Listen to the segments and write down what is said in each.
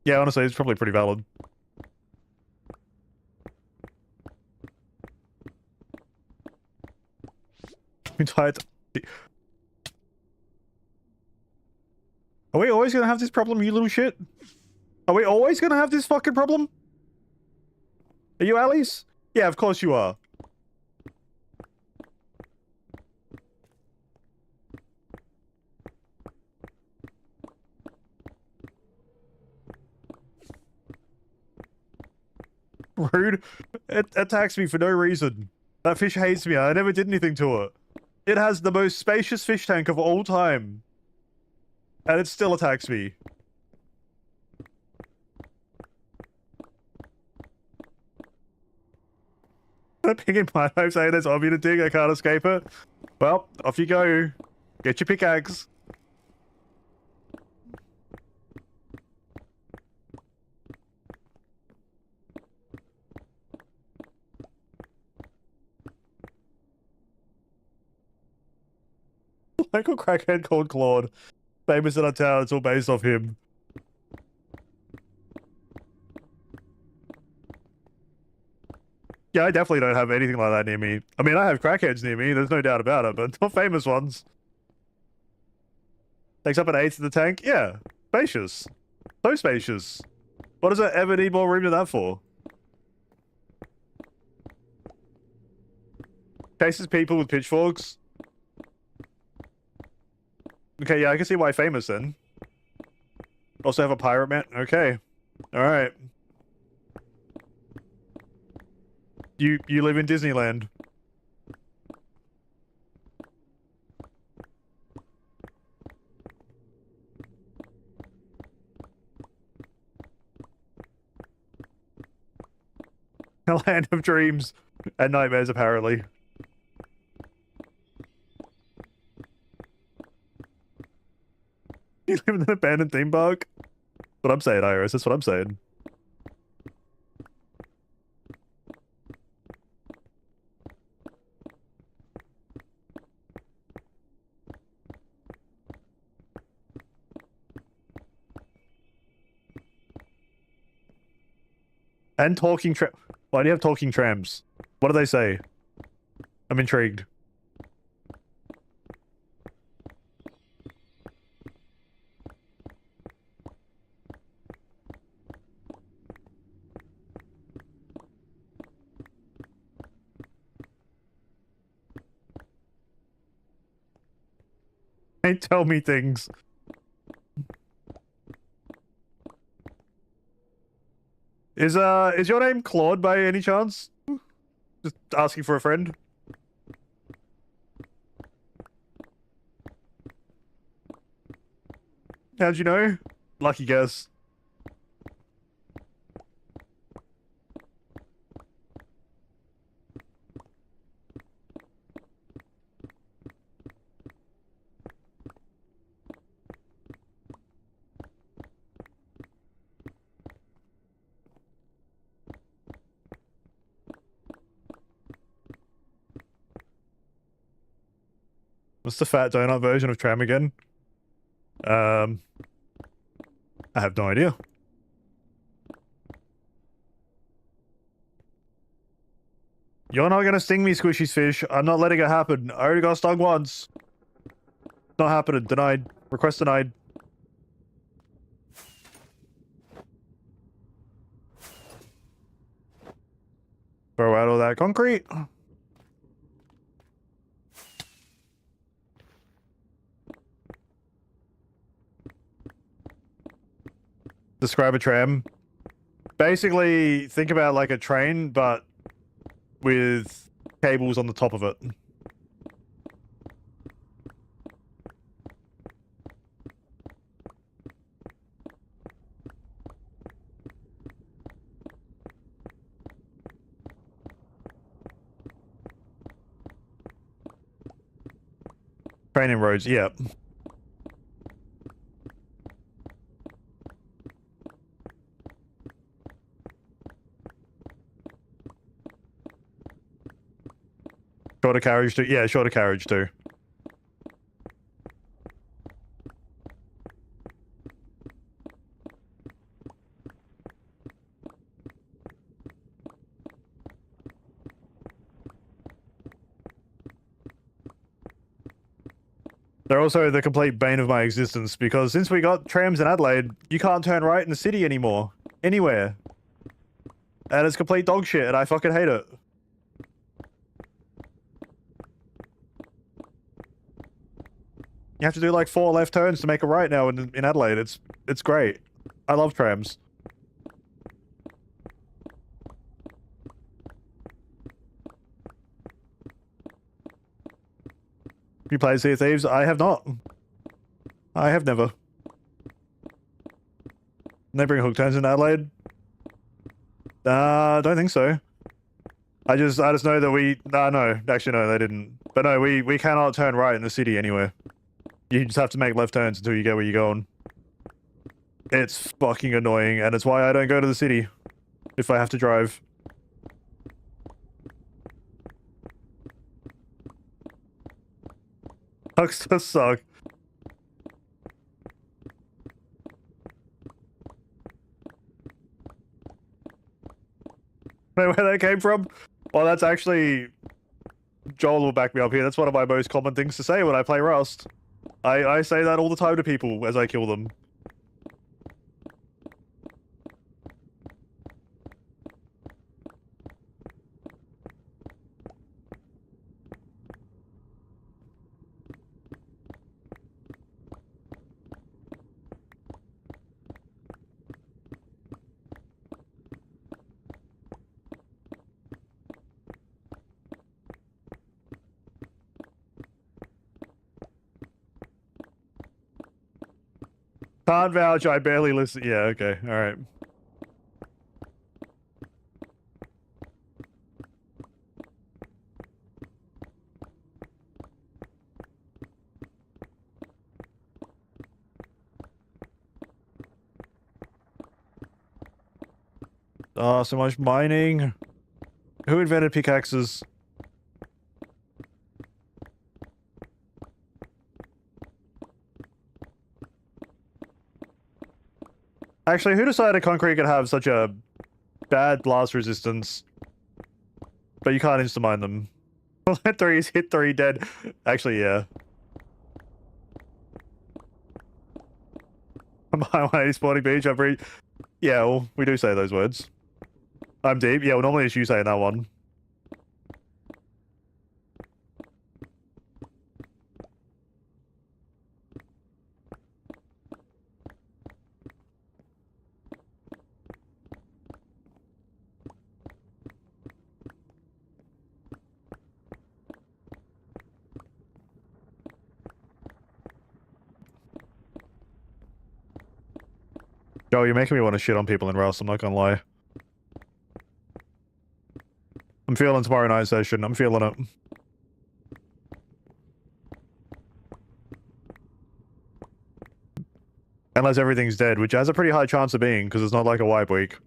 Yeah, honestly, it's probably pretty valid. Tight. Are we always gonna have this problem, you little shit? Are we always gonna have this fucking problem? Are you Alice? Yeah, of course you are. Rude. It attacks me for no reason. That fish hates me. I never did anything to it. It has the most spacious fish tank of all time. And it still attacks me. Ping in my life saying it's obvious to dig. I can't escape it. Well, off you go. Get your pickaxe. Local crackhead called Claude. Famous in our town. It's all based off him. Yeah, I definitely don't have anything like that near me. I mean, I have crackheads near me. There's no doubt about it, but not famous ones. Takes up an eighth of the tank? Yeah. Spacious. So spacious. What does it ever need more room than that for? Chases people with pitchforks? Okay, yeah, I can see why famous then. Also have a pirate man? Okay. Alright. You live in Disneyland. A land of dreams and nightmares, apparently. You live in an abandoned theme park? That's what I'm saying, Iris. That's what I'm saying. And talking tram. Why do you have talking trams? What do they say? I'm intrigued. They tell me things. Is your name Claude by any chance? Just asking for a friend. How'd you know? Lucky guess. What's the fat donut version of tram again? I have no idea. You're not gonna sting me, Squishy's fish. I'm not letting it happen. I already got stung once. Not happening. Denied. Request denied. Throw out all that concrete. Describe a tram. Basically, think about like a train, but with cables on the top of it. Training roads, yeah. Shorter carriage too. Yeah, shorter carriage too. They're also the complete bane of my existence because since we got trams in Adelaide, you can't turn right in the city anymore. Anywhere. And it's complete dog shit and I fucking hate it. You have to do like 4 left turns to make a right now in Adelaide. It's great. I love trams. You played Sea of Thieves? I have not. I have never. They bring hook turns in Adelaide? Don't think so. I just know that we... no, actually no, they didn't. But no, we cannot turn right in the city anywhere. You just have to make left turns until you get where you're going. It's fucking annoying, and it's why I don't go to the city if I have to drive. Hugs does suck. Know where that came from? Well, that's actually... Joel will back me up here. That's one of my most common things to say when I play Rust. I say that all the time to people as I kill them. Can't vouch, I barely listen. Yeah, okay, alright. Oh, so much mining. Who invented pickaxes? Actually, who decided concrete could have such a bad blast resistance? But you can't insta-mine them. Hit 3 is hit 3 dead. Actually, yeah. I'm behind 180 Sporting Beach, I've read... Yeah, well, we do say those words. I'm deep. Yeah, well, normally it's you saying that one. Joe, you're making me want to shit on people in Rust, I'm not gonna lie. I'm feeling tomorrow night session, I'm feeling it. Unless everything's dead, which has a pretty high chance of being, because it's not like a wipe week.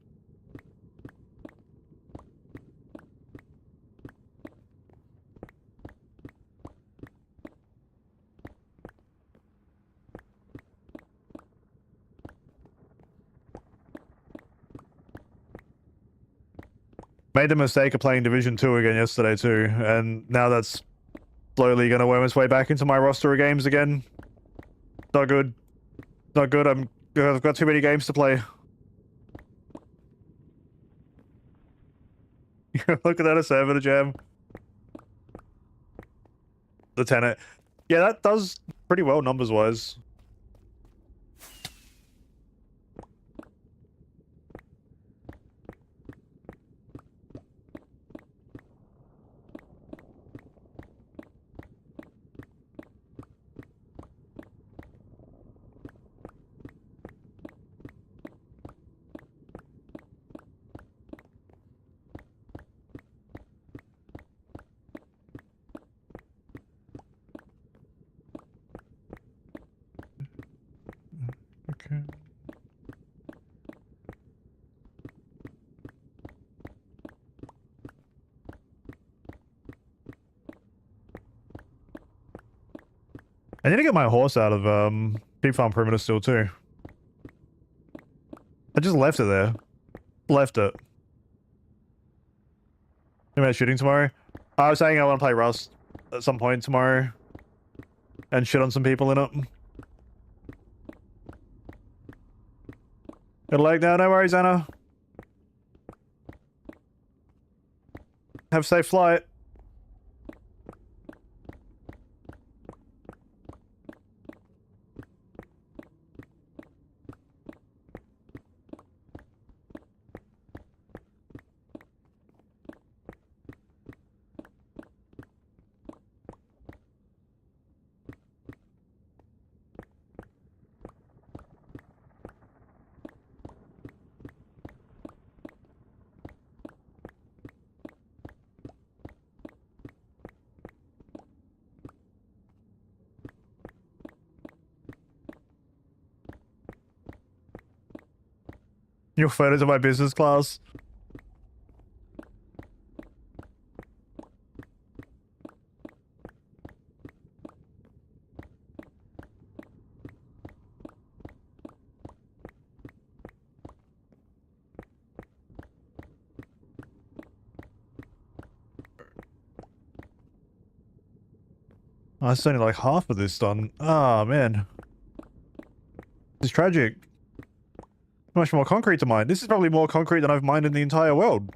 Made the mistake of playing Division 2 again yesterday too, and now that's slowly gonna worm its way back into my roster of games again. Not good. Not good, I've got too many games to play. Look at that, a server to jam. The tenant. Yeah, that does pretty well numbers-wise. Okay. I need to get my horse out of Pig Farm Perimeter still too. I just left it there. Left it. Am I shooting tomorrow? I was saying I want to play Rust at some point tomorrow. and shit on some people in it. Good leg now, no worries, Anna. Have a safe flight. Your photos of my business class. Oh, it's only like half of this done. Ah, man. It's tragic. Much more concrete to mine. This is probably more concrete than I've mined in the entire world.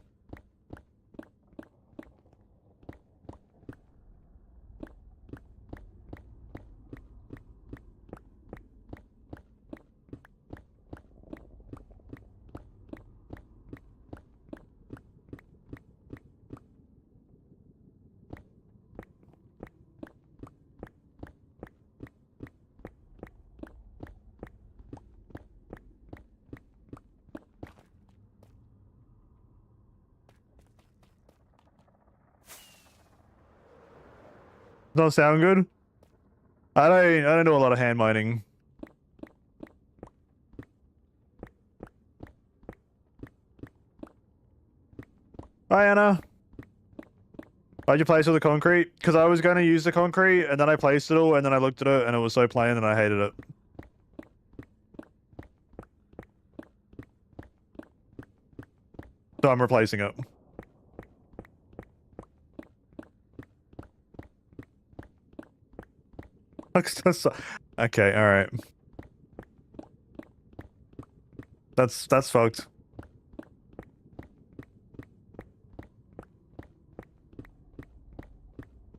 Does that sound good? I don't do a lot of hand mining. Hi, Anna. Why'd you place all the concrete? Because I was going to use the concrete, and then I placed it all, and then I looked at it, and it was so plain, and I hated it. So I'm replacing it. Okay, alright. That's fucked.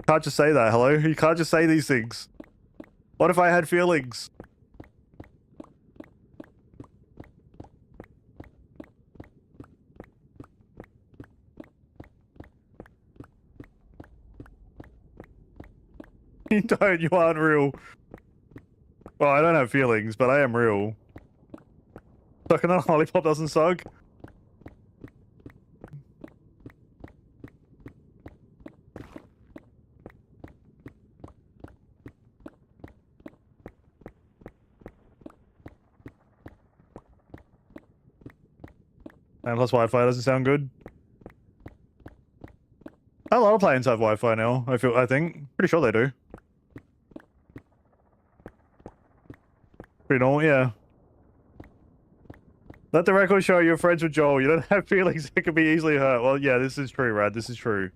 Can't just say that, hello? You can't just say these things. What if I had feelings? You don't, you aren't real. Well, I don't have feelings, but I am real. Sucking on a lollipop doesn't suck. And plus Wi-Fi doesn't sound good. A lot of planes have Wi-Fi now, I think. Pretty sure they do. Pretty normal, yeah. Let the record show you're friends with Joel. You don't have feelings that can be easily hurt. Well, yeah, this is true, Rad. This is true.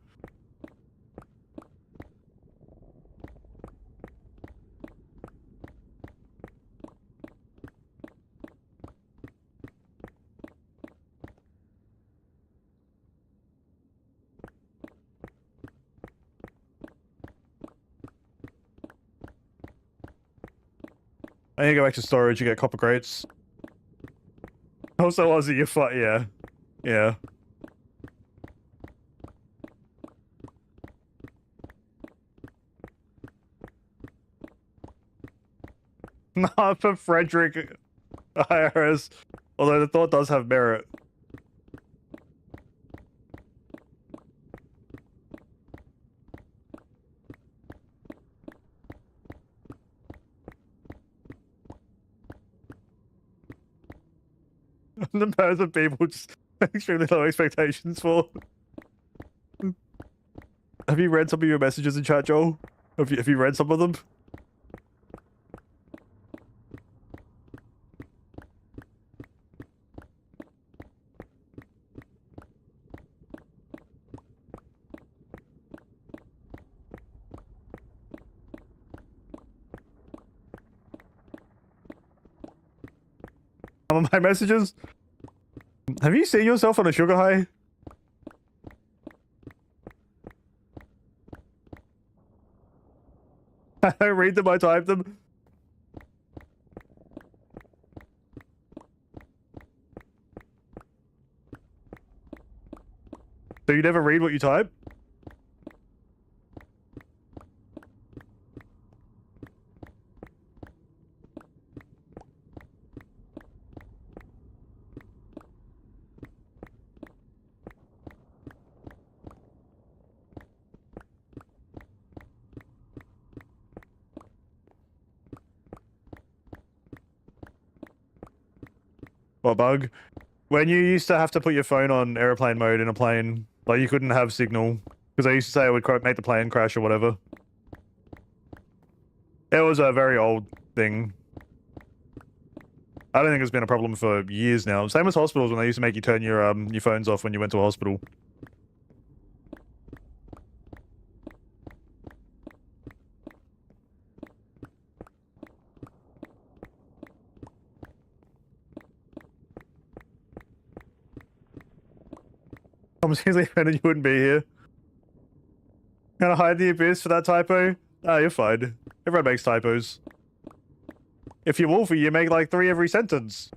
I need to go back to storage. You get copper crates. Also, Ozzy, you're yeah. Yeah. Not for Frederick IRS. Although the thought does have merit. The birds of people just extremely low expectations for. Have you read some of your messages in chat, Joel? Have you read some of them? Some of my messages. Have you seen yourself on a sugar high? I don't read them, I type them. So you never read what you type? What bug? When you used to have to put your phone on airplane mode in a plane, like you couldn't have signal, because they used to say it would make the plane crash or whatever. It was a very old thing. I don't think it's been a problem for years now. Same as hospitals when they used to make you turn your phones off when you went to a hospital. I'm seriously offended you wouldn't be here. Gonna hide the abyss for that typo? Ah, you're fine. Everyone makes typos. If you're Wolfie, you make like 3 every sentence.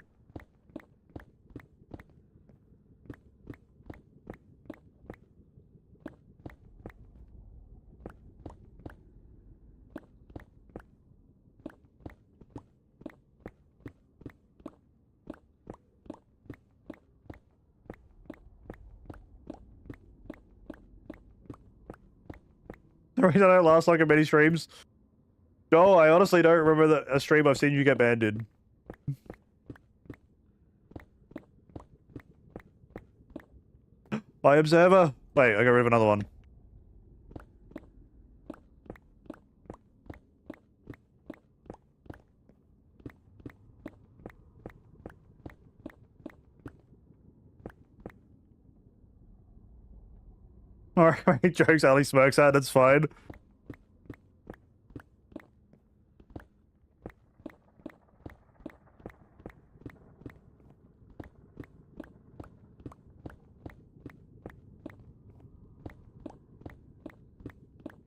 The reason I don't last like many streams. No, I honestly don't remember a stream I've seen you get banned in. My observer? Wait, I got rid of another one. Alright, jokes Ali smokes at, that's fine.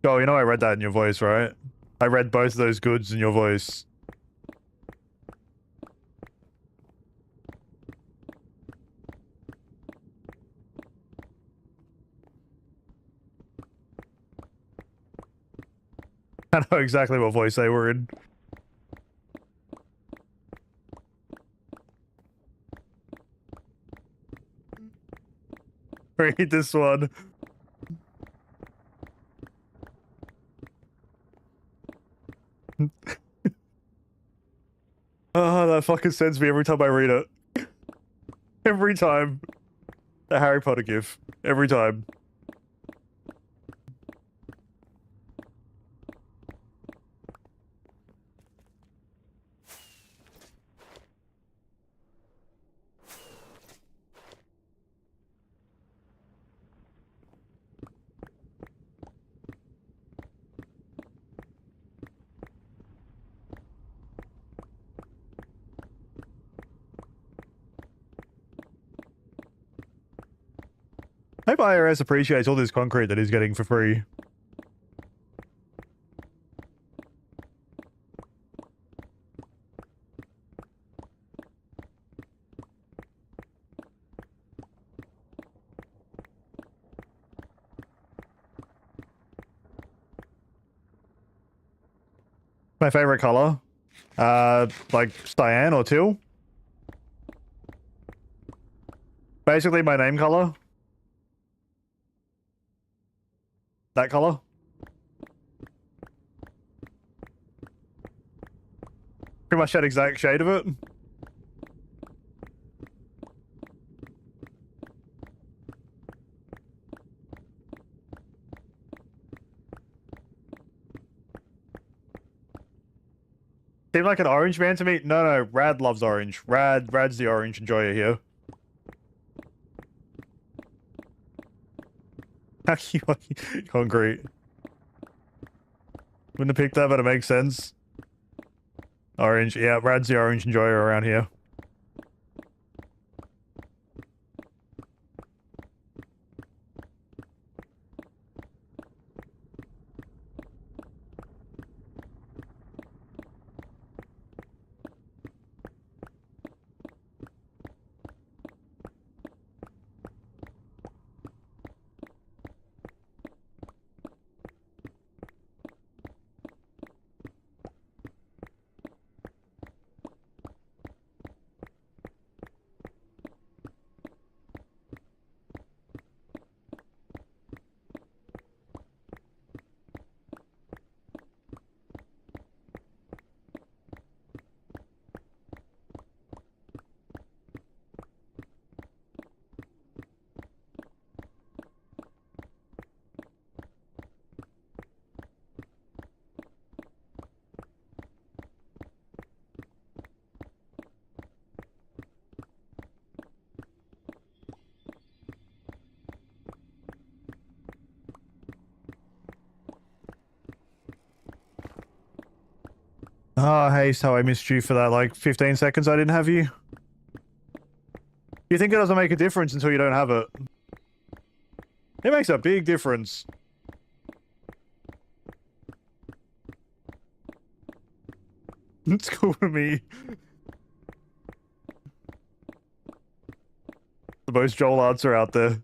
Oh, you know I read that in your voice, right? I read both of those goods in your voice. I know exactly what voice they were in. Read this one. Oh, that fucking sends me every time I read it. Every time. The Harry Potter gif. Every time. I hope IRS appreciates all this concrete that he's getting for free. My favorite color? Like cyan or teal? Basically my name color. That color? Pretty much that exact shade of it. Seemed like an orange man to me. No, Rad loves orange. Rad's the orange enjoyer here. Concrete. Wouldn't have picked that, but it makes sense. Orange, yeah, Rad's the orange enjoyer around here. Oh, hey, so I missed you for that, like, 15 seconds I didn't have you. You think it doesn't make a difference until you don't have it. It makes a big difference. It's cool with me. The most Joel answer out there.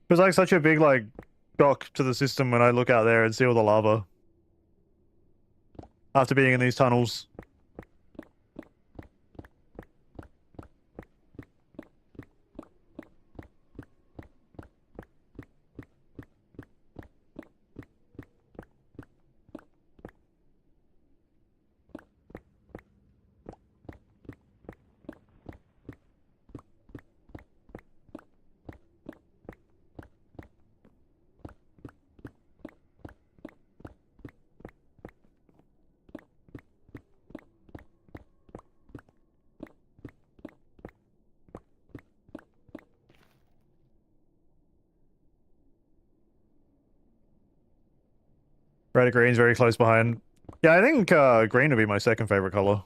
There's like such a big like shock to the system when I look out there and see all the lava. After being in these tunnels. Red green's very close behind. Yeah, I think green would be my second favorite color.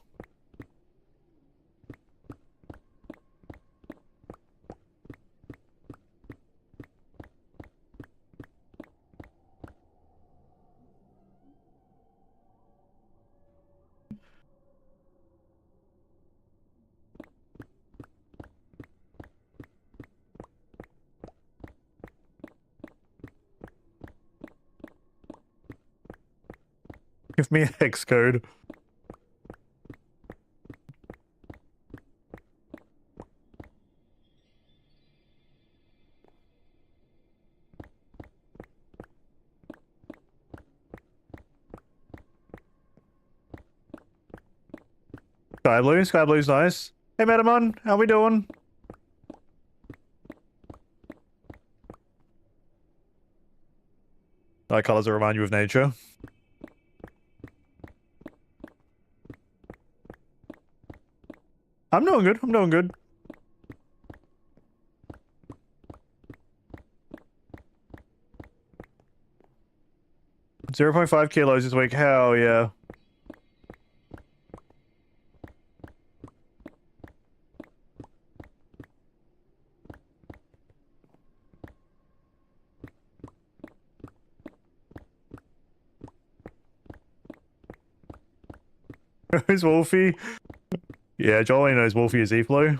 Give me a hex code. Sky blue's nice. Hey Metamon, how we doing? Like colors that remind you of nature. I'm doing good, I'm doing good. .5 kilos this week, hell yeah. Who's Wolfie? Yeah, Joel knows Wolfie is E-Flow.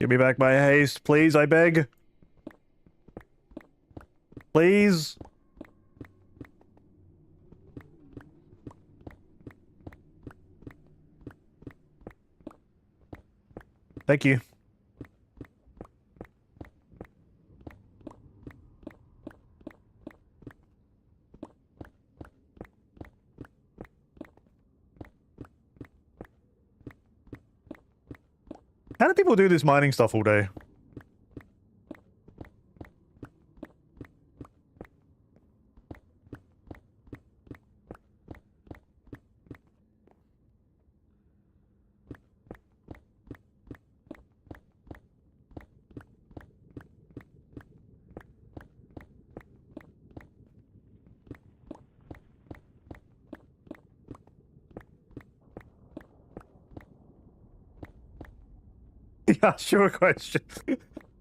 Give me back my haste, please, I beg. Please. Thank you. How do people do this mining stuff all day? Yeah, sure question.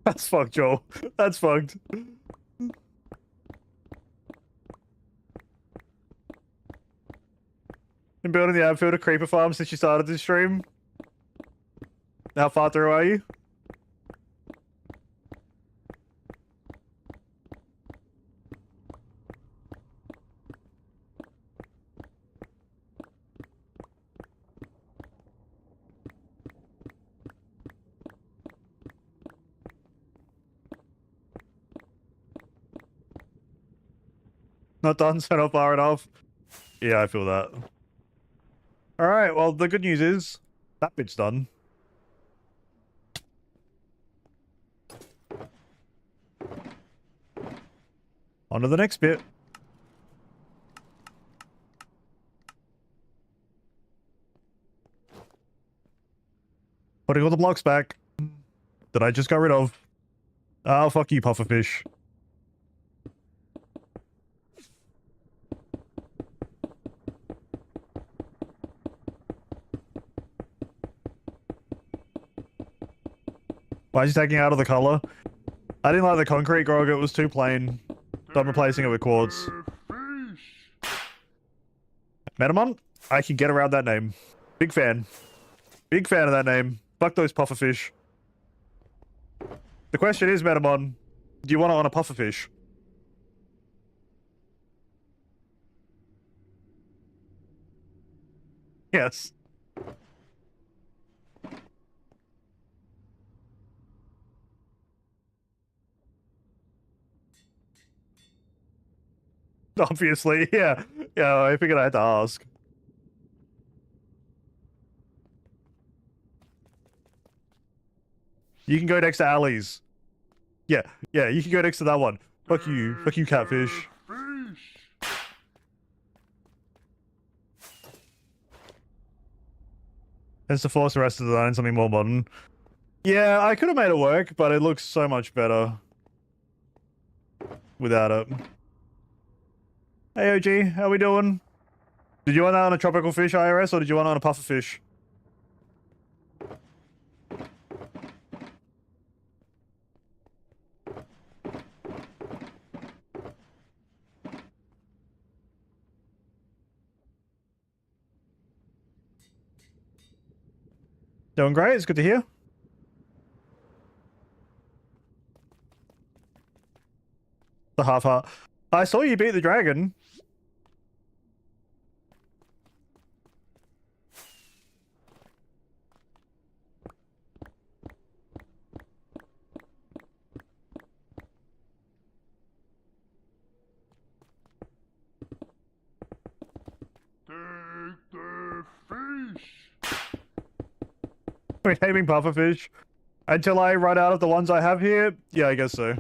That's fucked, Joel. That's fucked. Been building the outfield a creeper farm since you started this stream. How far through are you? Not done, so not far enough. Yeah, I feel that. Alright, well, the good news is that bit's done. On to the next bit. Putting all the blocks back. That I just got rid of. Oh, fuck you, pufferfish. Why is he taking out of the color? I didn't like the concrete, Grog. It was too plain. So I'm replacing it with quartz. Metamon? I can get around that name. Big fan. Big fan of that name. Fuck those pufferfish. The question is, Metamon, do you want it on a pufferfish? Yes. Obviously, yeah. Yeah, I figured I had to ask. You can go next to Ali's. Yeah, yeah, you can go next to that one. Fuck you, catfish. Has to force the rest of the design something more modern. Yeah, I could have made it work, but it looks so much better without it. Hey OG, how we doing? Did you want that on a tropical fish IRS or did you want it on a puffer fish? Doing great, it's good to hear. The half heart. I saw you beat the dragon. Take the fish. We're naming pufferfish until I run out of the ones I have here. Yeah, I guess so.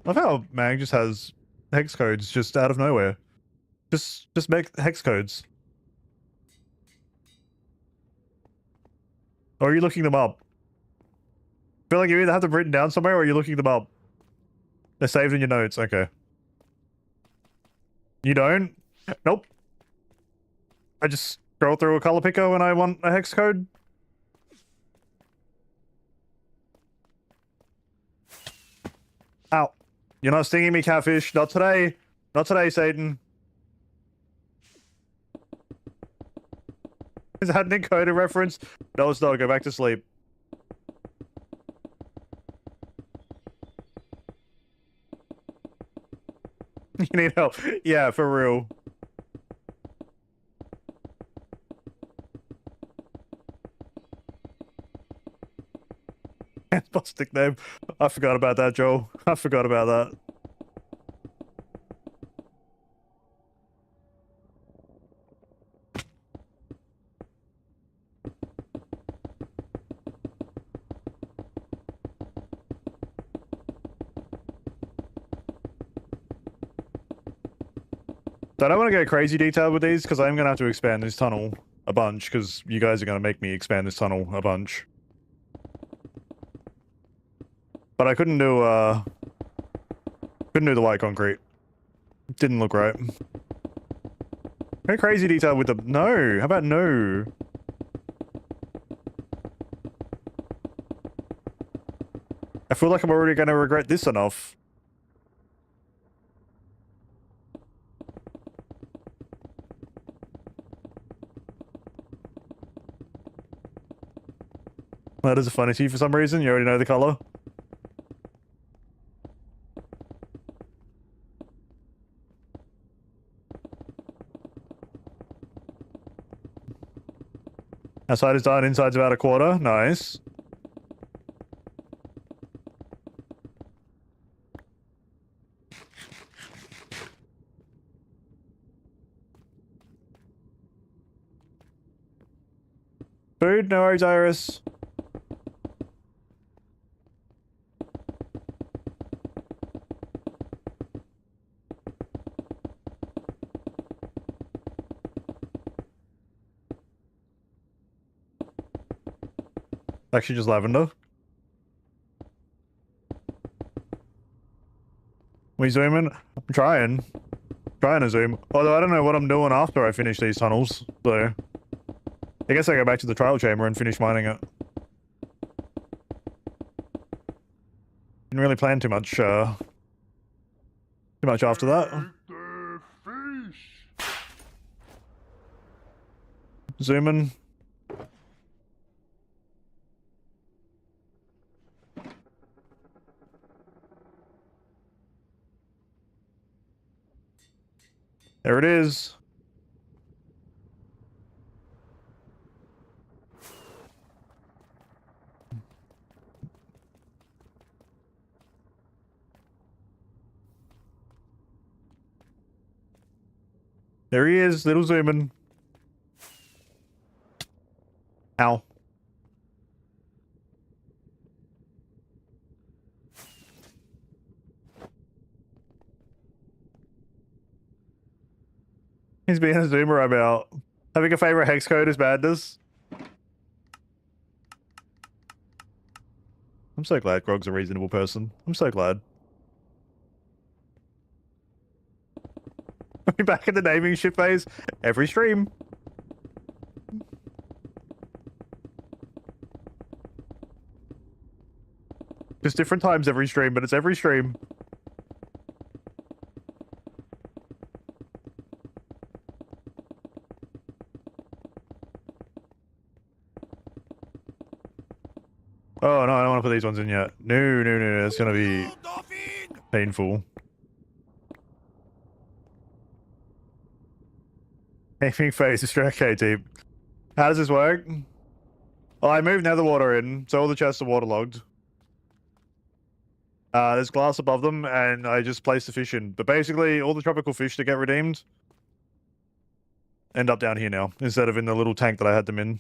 I love how Mag just has hex codes just out of nowhere. Just make hex codes. Or are you looking them up? I feel like you either have them written down somewhere or you're looking them up. They're saved in your notes. Okay. You don't? Nope. I just scroll through a color picker when I want a hex code. Ow. You're not stinging me, catfish. Not today. Not today, Satan. Is that an encoder reference? No, it's not. Go back to sleep. You need help. Yeah, for real. Plastic name. I forgot about that, Joel. I forgot about that. So I don't want to go crazy detailed with these because I'm going to have to expand this tunnel a bunch because you guys are going to make me expand this tunnel a bunch. But I couldn't do the white concrete. Didn't look right. Very crazy detail with the... No. How about no? I feel like I'm already going to regret this enough. That is a funny to you for some reason. You already know the color. Outside is done, inside's about a quarter. Nice. Food? No worries, Iris. Actually, just lavender. We zooming? I'm trying. Trying to zoom. Although I don't know what I'm doing after I finish these tunnels, so... I guess I go back to the trial chamber and finish mining it. Didn't really plan too much after that. Eat the fish. Zooming. There it is. There he is, little zooming. Ow. He's being a zoomer about having a favorite hex code is madness. I'm so glad Grog's a reasonable person. I'm so glad. Are we back in the naming shit phase? Every stream. Just different times every stream, but it's every stream. Oh no, I don't want to put these ones in yet. No, it's gonna be painful. Naming phase is okay, team. How does this work? Well, I moved nether water in, so all the chests are waterlogged. There's glass above them, and I just placed the fish in. But basically, all the tropical fish that get redeemed end up down here now, instead of in the little tank that I had them in.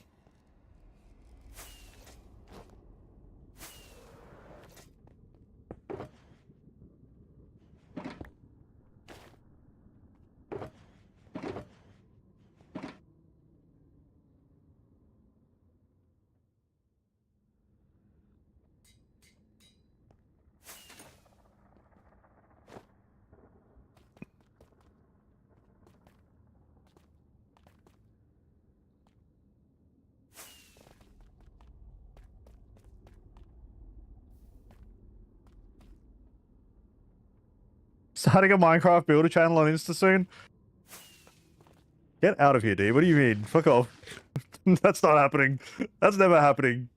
Starting a Minecraft builder channel on Insta soon? Get out of here, D. What do you mean? Fuck off. That's not happening. That's never happening.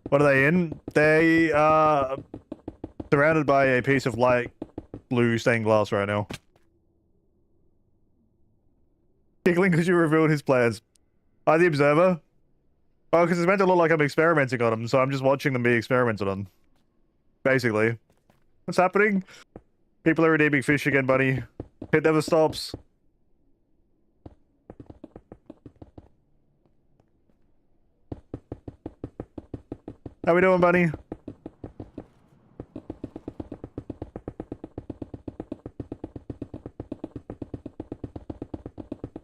What are they in? They are surrounded by a piece of light blue stained glass right now. Giggling because you revealed his plans. The observer? Oh, because it's meant to look like I'm experimenting on them, so I'm just watching them be experimented on. Basically. What's happening? People are redeeming fish again, buddy. It never stops. How we doing, buddy?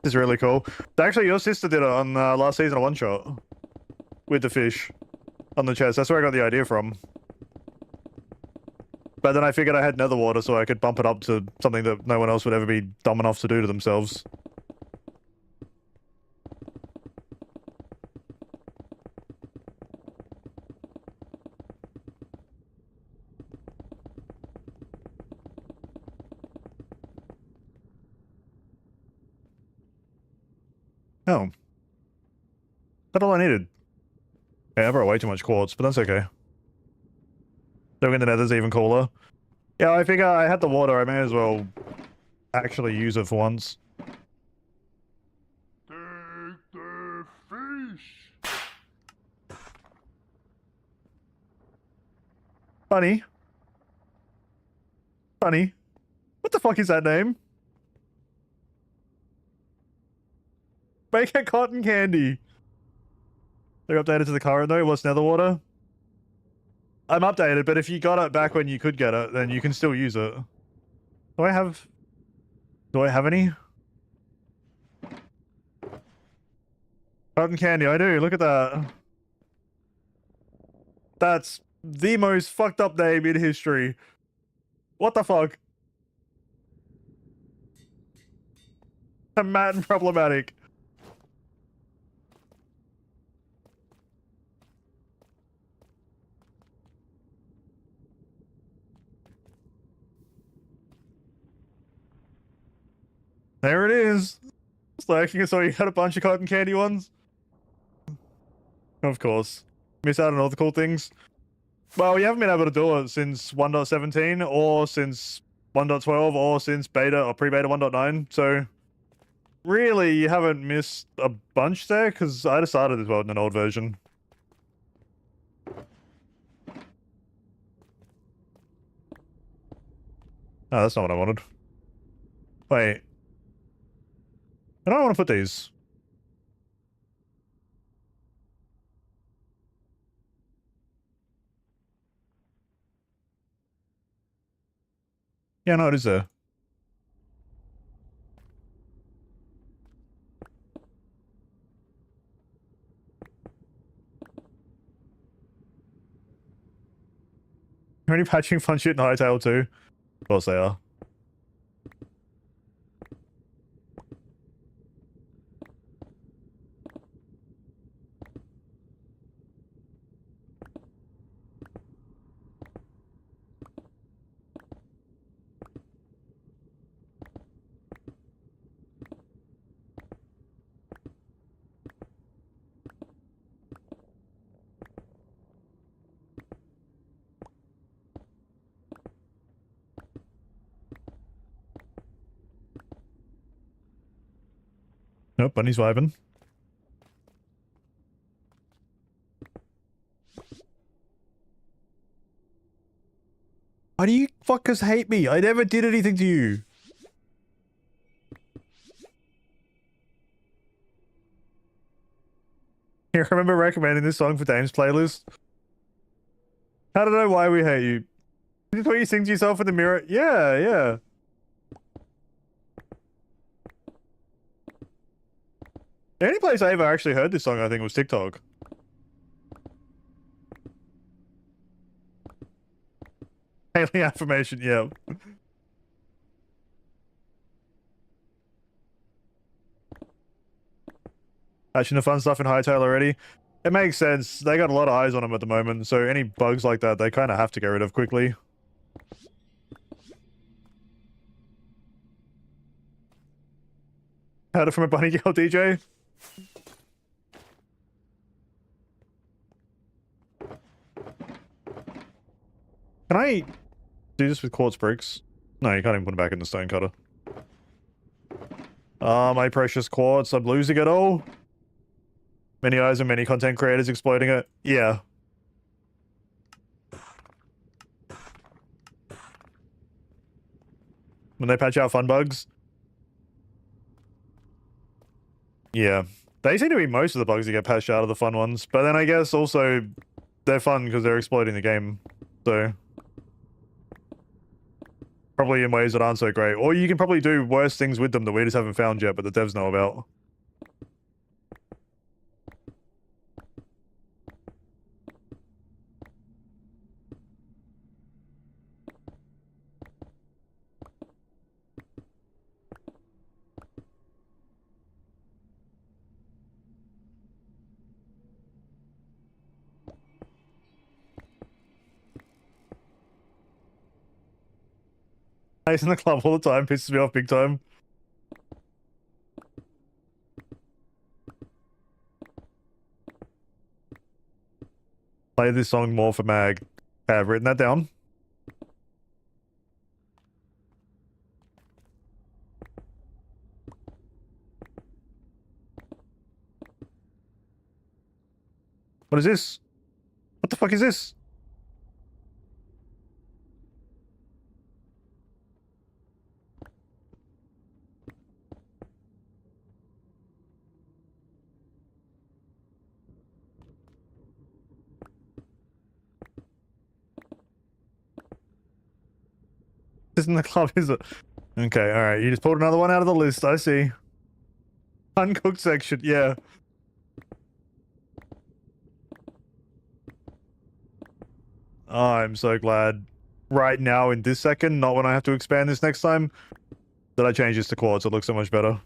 This is really cool. Actually, your sister did it on last season of One Shot with the fish. on the chest. That's where I got the idea from. But then I figured I had nether water, so I could bump it up to something that no one else would ever be dumb enough to do to themselves. Oh. That's all I needed. Yeah, I brought way too much quartz, but that's okay. Doing the nether's even cooler. Yeah, I figure I had the water, I may as well actually use it for once. Take the fish. Bunny? Bunny? What the fuck is that name? Make it cotton candy. They're updated to the current though. What's nether water? I'm updated, but if you got it back when you could get it, then you can still use it. Do I have any? Cotton candy, I do. Look at that. That's the most fucked up name in history. What the fuck? Mad and problematic. There it is. Slacking, so you got a bunch of cotton candy ones? Of course. Miss out on all the cool things. Well, you haven't been able to do it since 1.17 or since 1.12 or since beta or pre-beta 1.9, so really you haven't missed a bunch there, because I just started as well in an old version. Oh, that's not what I wanted. Wait. I don't want to put these. Yeah, no, it is there. Are any patching fun shit in Hytale too? Of course they are. Nope, Bunny's vibing. Why do you fuckers hate me? I never did anything to you. You remember recommending this song for Dame's playlist? I don't know why we hate you. Is this what you sing to yourself in the mirror? Yeah, yeah. The only place I ever actually heard this song, I think, was TikTok. Daily affirmation, yeah. Actually, the fun stuff in Hytale already. It makes sense. They got a lot of eyes on them at the moment, so any bugs like that, they kind of have to get rid of quickly. Heard it from a bunny girl DJ? Can I do this with quartz bricks? No, you can't even put it back in the stone cutter. My precious quartz, I'm losing it all. Many eyes and many content creators exploiting it. Yeah. When they patch out fun bugs. Yeah. They seem to be most of the bugs that get patched out of the fun ones. But then I guess also they're fun because they're exploiting the game. So probably in ways that aren't so great. Or you can probably do worse things with them that we just haven't found yet, but the devs know about. He's in the club all the time, pisses me off big time. Play this song more for Mag. Okay, I've written that down. What is this? What the fuck is this? This isn't the club, is it? Okay, alright. You just pulled another one out of the list, I see. Uncooked section, yeah. I'm so glad right now in this second, not when I have to expand this next time, that I change this to quad so it looks so much better.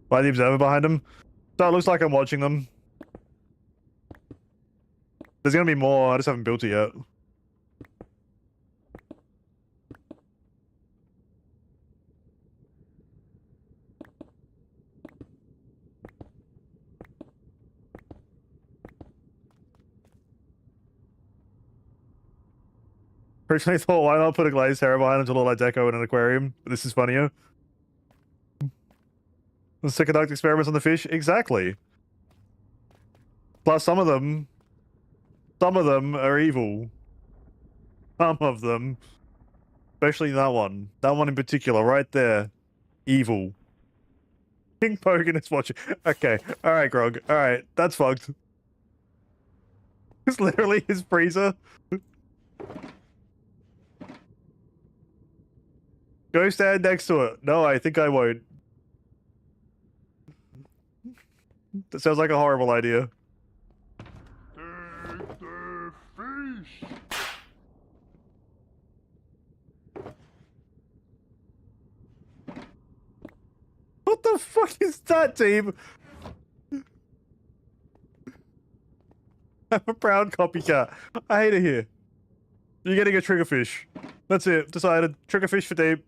By the observer behind him. So it looks like I'm watching them. There's gonna be more, I just haven't built it yet. Originally thought, why not put a glazed terror behind him to look like Deco in an aquarium? But this is funnier. Let's conduct experiments on the fish. Exactly. Plus, some of them are evil. Some of them. Especially that one. That one in particular, right there. Evil. King Pogan is watching. Okay. Alright, Grog. Alright. That's fucked. It's literally his freezer. Go stand next to it. No, I think I won't. That sounds like a horrible idea. Take the fish. What the fuck is that, team? I'm a proud copycat. I hate it here. You're getting a triggerfish. That's it. Decided. Triggerfish for Deep.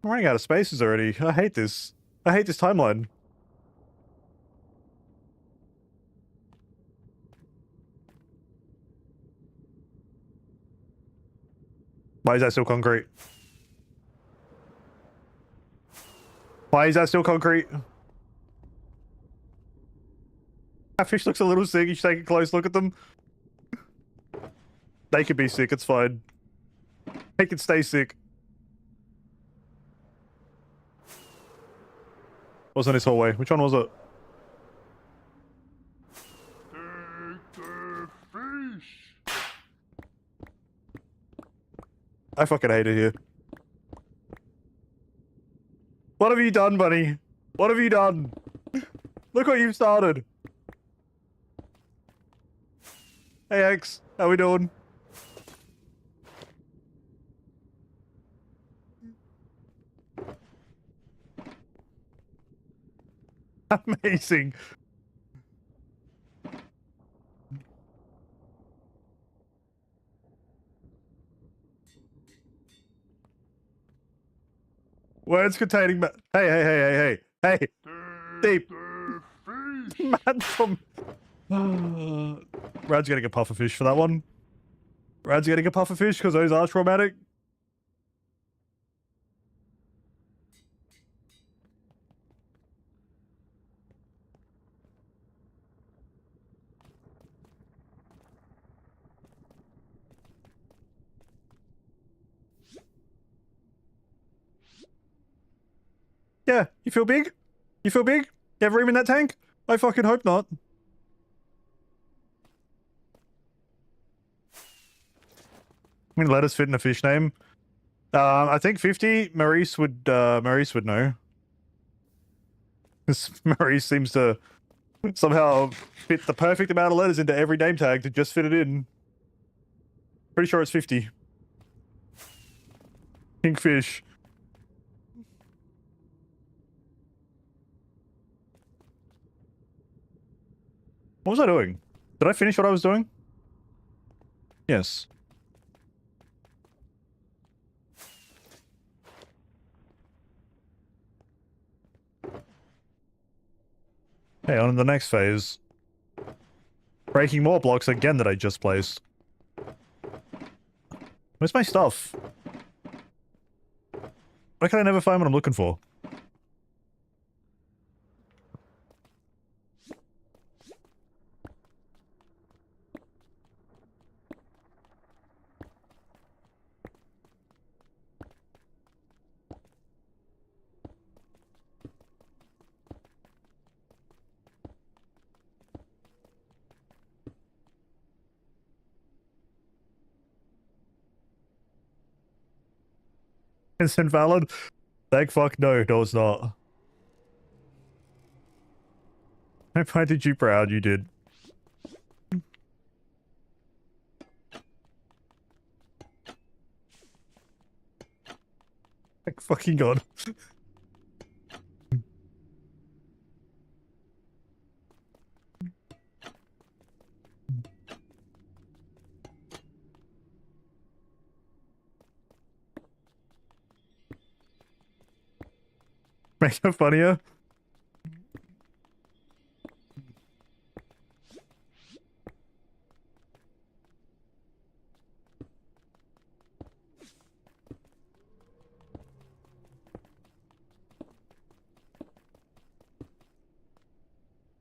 I'm running out of spaces already. I hate this. I hate this timeline. Why is that still concrete? Why is that still concrete? That fish looks a little sick. You should take a close look at them. They could be sick. It's fine. They can stay sick. What was in this hallway? Which one was it? Take the fish. I fucking hate it here. What have you done, buddy? What have you done? Look what you've started. Hey, X. How we doing? Amazing. Words containing hey, Take Deep. the fish. Man from Rad's getting a puffer fish for that one. Rad's getting a puffer fish because those are traumatic. Yeah, you feel big? You feel big? You have room in that tank? I fucking hope not. I mean, let us fit in a fish name. I think 50. Maurice would know. This Maurice seems to somehow fit the perfect amount of letters into every name tag to just fit it in. Pretty sure it's 50. Kingfish. What was I doing? Did I finish what I was doing? Yes. Hey, on to the next phase. Breaking more blocks again that I just placed. Where's my stuff? Why can I never find what I'm looking for? It's invalid? Thank fuck no, no it's not. I did you proud, you did. Thank fucking god. Make it funnier.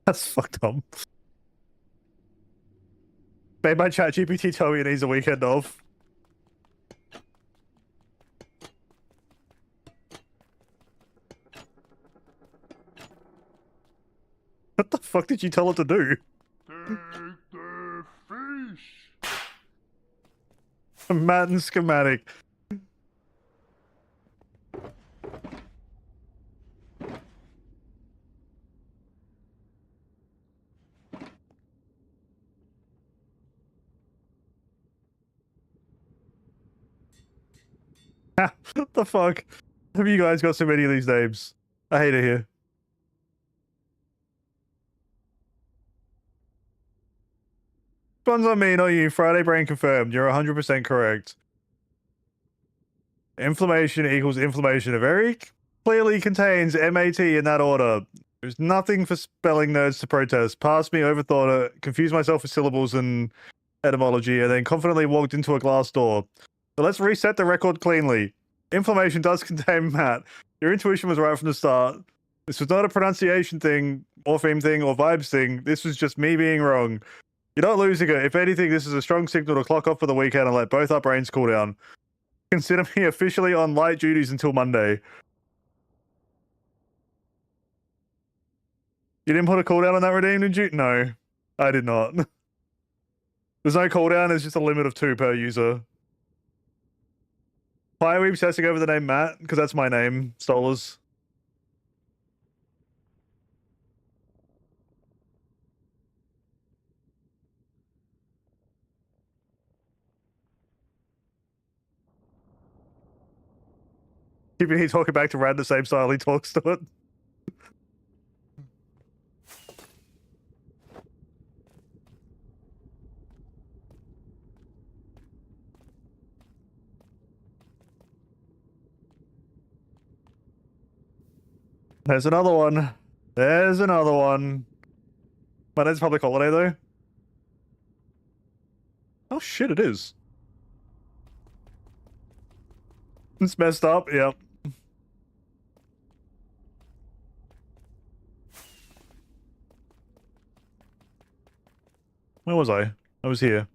That's fucked up. Made my chat GPT tell me it needs a weekend off. What the fuck did you tell it to do? Take the fish. Matt and schematic. What the fuck? Have you guys got so many of these names? I hate it here. One's on me, not you. Friday brain confirmed. You're 100% correct. Inflammation equals inflammation. It very clearly contains MAT in that order. There's nothing for spelling nerds to protest. Past me, overthought it, confused myself with syllables and etymology, and then confidently walked into a glass door. So let's reset the record cleanly. Inflammation does contain Matt. Your intuition was right from the start. This was not a pronunciation thing, morpheme thing, or vibes thing. This was just me being wrong. You're not losing it. If anything, this is a strong signal to clock off for the weekend and let both our brains cool down. Consider me officially on light duties until Monday. You didn't put a cooldown on that redeem, did you? No, I did not. There's no cooldown, there's just a limit of 2 per user. Why are we obsessing over the name Matt? Because that's my name, Stolers. Keeping he talking back to Rad the same style he talks to it. There's another one. There's another one. My name's public holiday though. Oh shit, it is. It's messed up, yep. Where was I? I was here.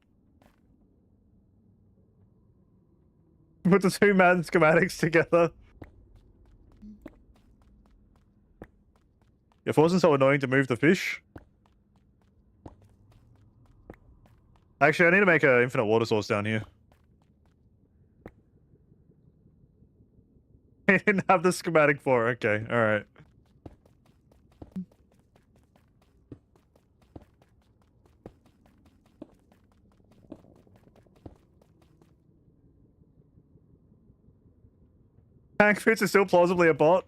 Put the 2 man schematics together. If it wasn't so annoying to move the fish. Actually, I need to make an infinite water source down here. I didn't have the schematic for it. Okay, alright. Hank Fitz is still plausibly a bot.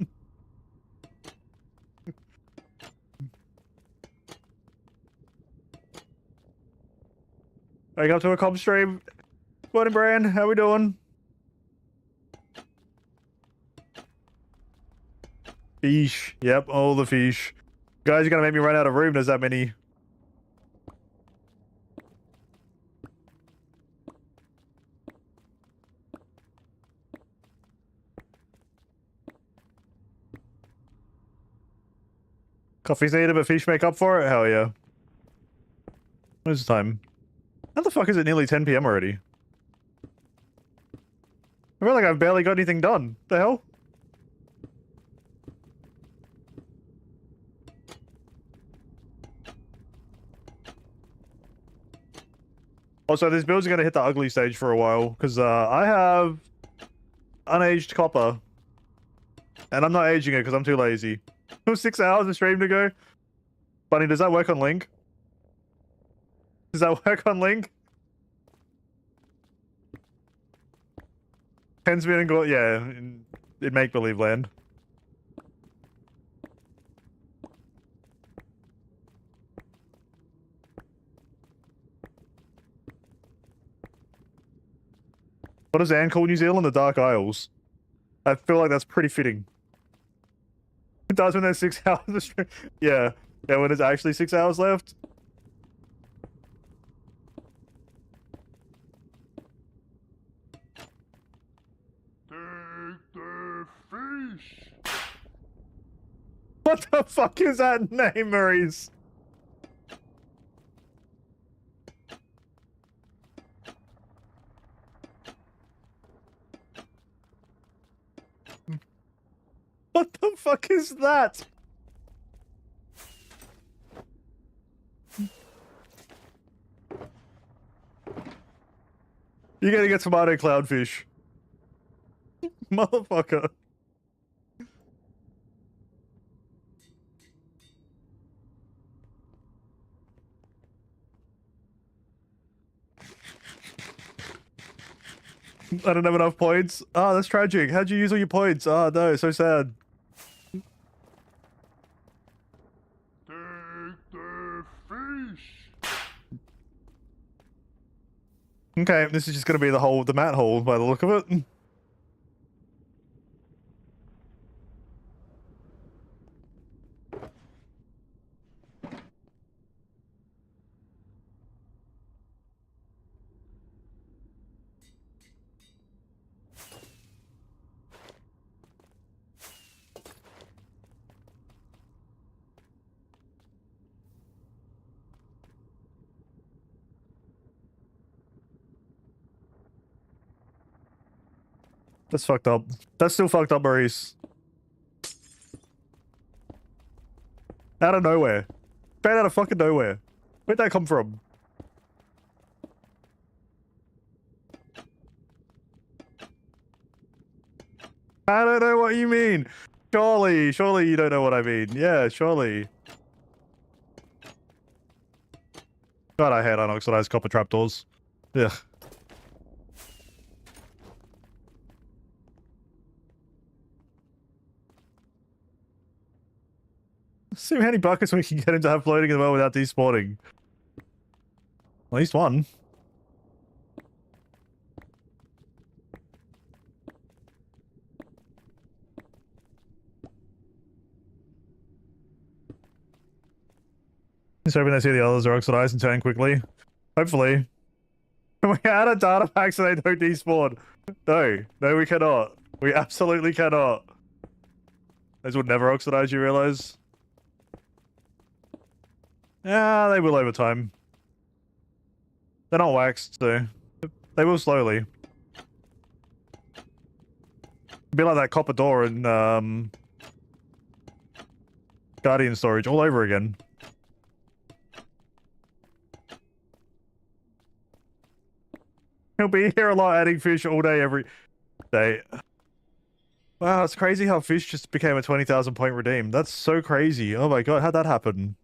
Wake up to a comp stream. Morning, Brand. How we doing? Fish. Yep, all the fish. Guys, you're gonna make me run out of room. There's that many. Coffee's needed, but fish make up for it? Hell yeah. What's the time? How the fuck is it nearly 10 PM already? I feel like I've barely got anything done. The hell? Also, this build's gonna hit the ugly stage for a while, because I have unaged copper. And I'm not aging it because I'm too lazy. 6 hours of stream to go. Bunny, does that work on Link? Does that work on Link? 10 spin and go, yeah, in make-believe land. What does Anne call New Zealand? The Dark Isles. I feel like that's pretty fitting. It does when there's 6 hours of stream. Yeah. Yeah, when there's actually 6 hours left. Take the fish. What the fuck is that name, Maurice? What the fuck is that? You're gonna get tomato clownfish. Motherfucker. I don't have enough points. Ah, that's tragic. How'd you use all your points? Ah, no, so sad. Take the fish. Okay, this is just gonna be the mat hole by the look of it. That's fucked up. That's still fucked up, Maurice. Out of nowhere. Straight out of fucking nowhere. Where'd that come from? I don't know what you mean. Surely you don't know what I mean. Yeah, surely. God, I hate unoxidized copper trapdoors. Ugh. See how many buckets we can get him to have floating in the well without despawning. At least one. Just hoping they see the others are oxidized and turn quickly. Hopefully. We had a data pack so they don't despawn. No, we cannot. We absolutely cannot. Those would never oxidize, you realize? Yeah, they will over time. They're not waxed, so they will slowly. Be like that copper door in Guardian storage all over again. He'll be here a lot adding fish all day every day. Wow, it's crazy how fish just became a 20,000 point redeem. That's so crazy. Oh my god, how'd that happen?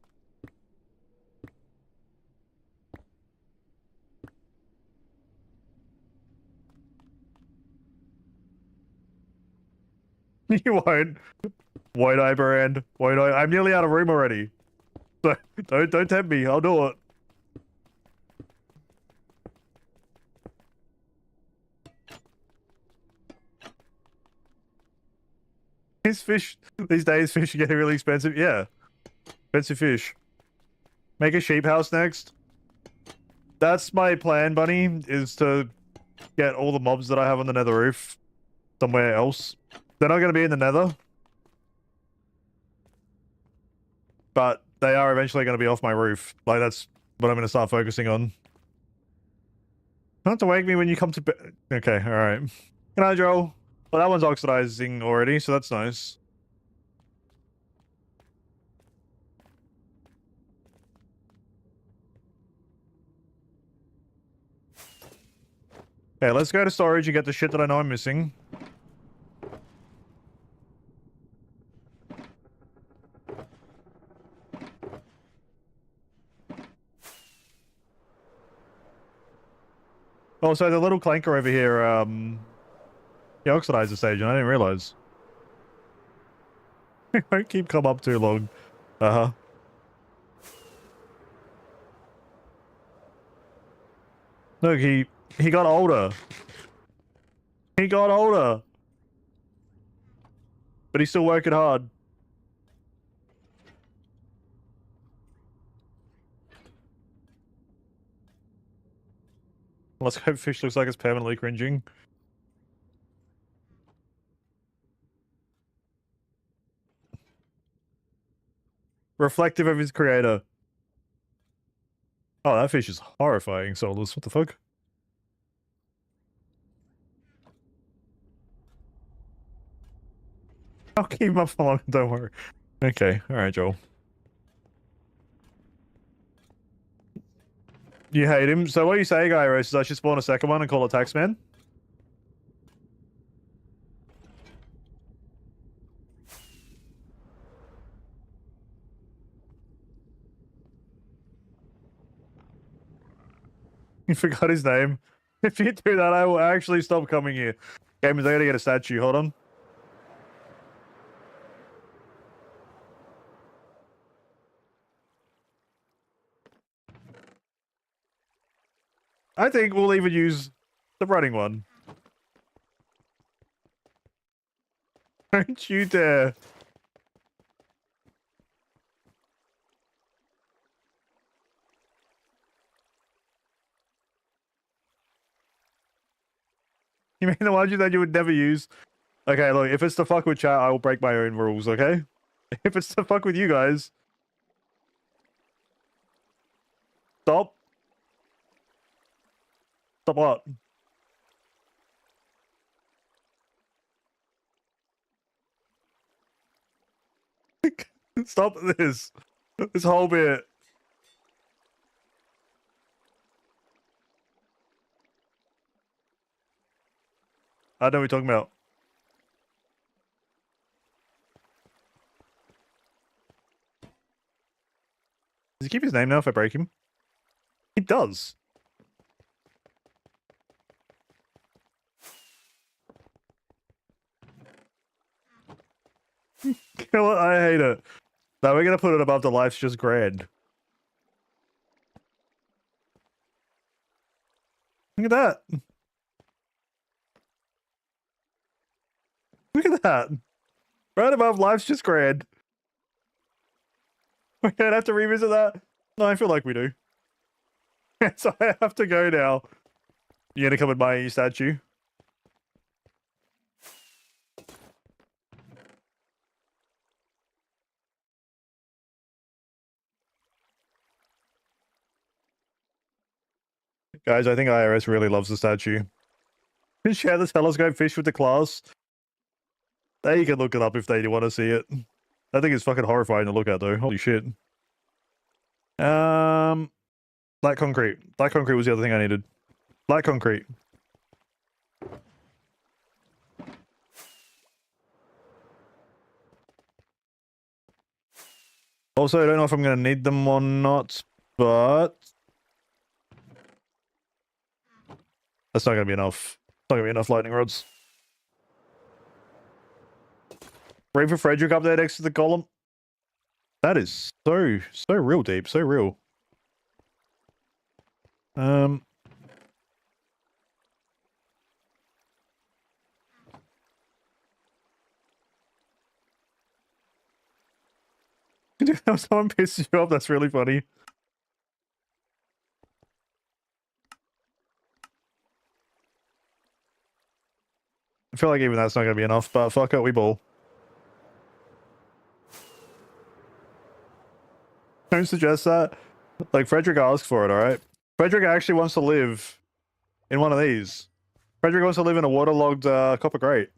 You won't. Won't I, Brand? Won't I? I'm nearly out of room already. So don't tempt me. I'll do it. These days, fish are getting really expensive. Yeah. Expensive fish. Make a sheep house next. That's my plan, Bunny, is to get all the mobs that I have on the nether roof somewhere else. They're not going to be in the nether. But they are eventually going to be off my roof. Like, that's what I'm going to start focusing on. Don't have to wake me when you come to bed. Okay, alright. Good night, Joel. Well, that one's oxidizing already, so that's nice. Okay, let's go to storage and get the shit that I know I'm missing. Also, the little clanker over here, he oxidized the stage, and I didn't realize. Don't keep come up too long. Uh-huh. Look, he got older. He got older. But he's still working hard. Let's hope fish looks like it's permanently cringing. Reflective of his creator. Oh, that fish is horrifying, Solus. What the fuck? I'll keep him up for long, don't worry. Okay, alright, Joel. You hate him? So what you say, Gyros, is I should spawn a second one and call it Taxman? You forgot his name. If you do that, I will actually stop coming here. Gamers, I gotta get a statue. Hold on. I think we'll even use the running one. Don't you dare. You mean the ones that you would never use? Okay, look, if it's to fuck with chat, I will break my own rules, okay? If it's to fuck with you guys. Stop. Stop what? Stop this. This whole bit. I know what you're talking about. Does he keep his name now if I break him? He does. Kill it, I hate it. Now we're gonna put it above the life's just grand. Look at that. Look at that. Right above life's just grand. We're gonna have to revisit that. No, I feel like we do. So I have to go now. You gonna come and buy your statue? Guys, I think IRS really loves the statue. Share the telescope fish with the class. They can look it up if they want to see it. I think it's fucking horrifying to look at though. Holy shit. Black concrete. Black concrete was the other thing I needed. Black concrete. Also, I don't know if I'm going to need them or not, but that's not going to be enough. It's not going to be enough lightning rods. Reaper Frederick up there next to the column. That is so real deep, so real. If someone pisses you off, that's really funny. I feel like even that's not going to be enough, but fuck it, we ball. Don't suggest that. Like, Frederick asked for it, alright? Frederick actually wants to live in one of these. Frederick wants to live in a waterlogged copper grate.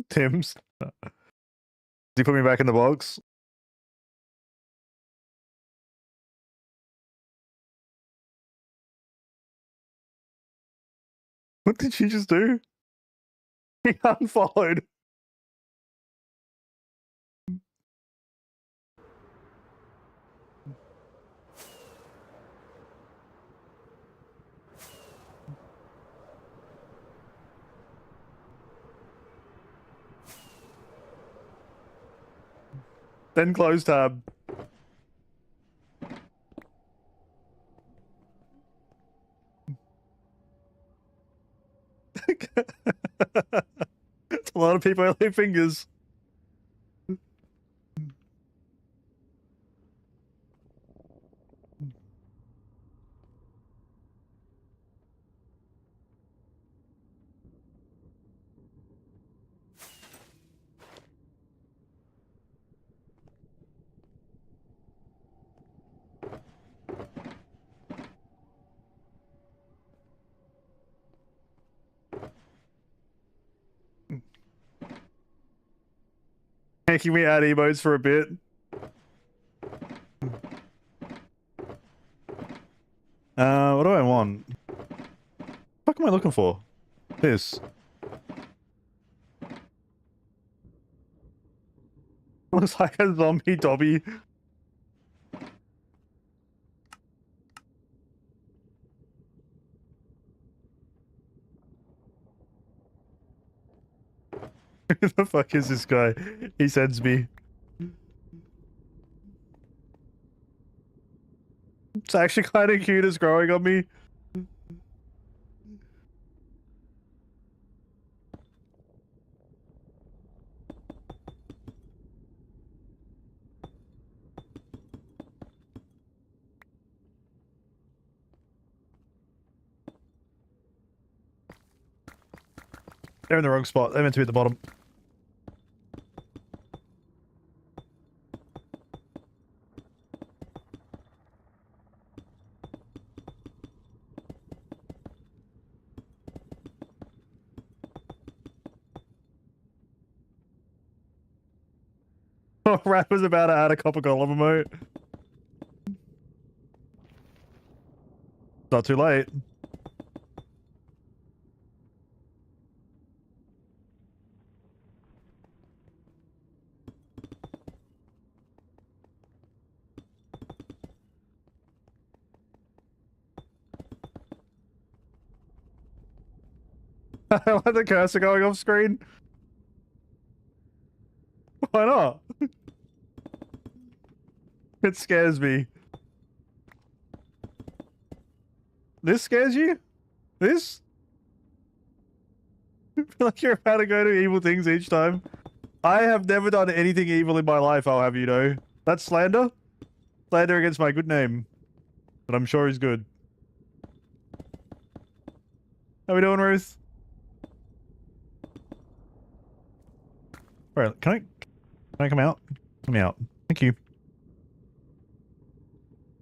Tim's. Did he put me back in the box? What did you just do? He unfollowed. Then close tab. It's a lot of people with their fingers. Making me add emotes for a bit. What do I want? What the fuck am I looking for? This. Looks like a zombie Dobby. Who the fuck is this guy? He sends me. It's actually kind of cute. It's growing on me. They're in the wrong spot. They're meant to be at the bottom. Oh, Rat was about to add a copper golem emote. Not too late. I like the cursor going off screen. Why not? It scares me. This scares you? This? I feel like you're about to go to evil things each time. I have never done anything evil in my life, I'll have you know. That's slander? Slander against my good name. But I'm sure he's good. How we doing, Ruth? Alright, can I come out? Let me out. Thank you.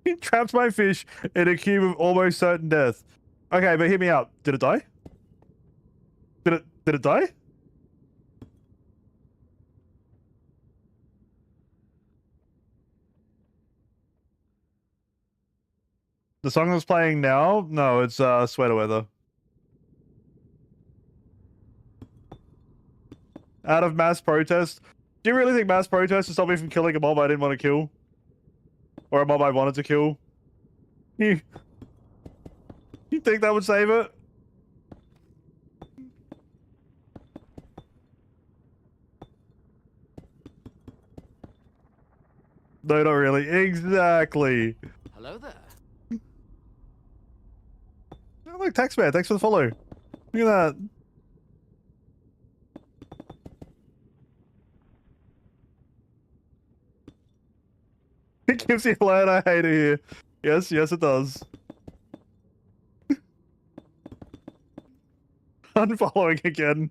He trapped my fish in a cube of almost certain death. Okay, but hear me out. Did it die? Did it die? The song that's playing now? No, it's Sweater Weather. Out of mass protest. Do you really think mass protest will stop me from killing a mob I didn't want to kill? Or a mob I wanted to kill? You think that would save it? No, not really. Exactly. Hello there. Oh, look, Taxman, thanks for the follow. Look at that. It gives you a light. I hate it here. Yes, yes, it does. Unfollowing again.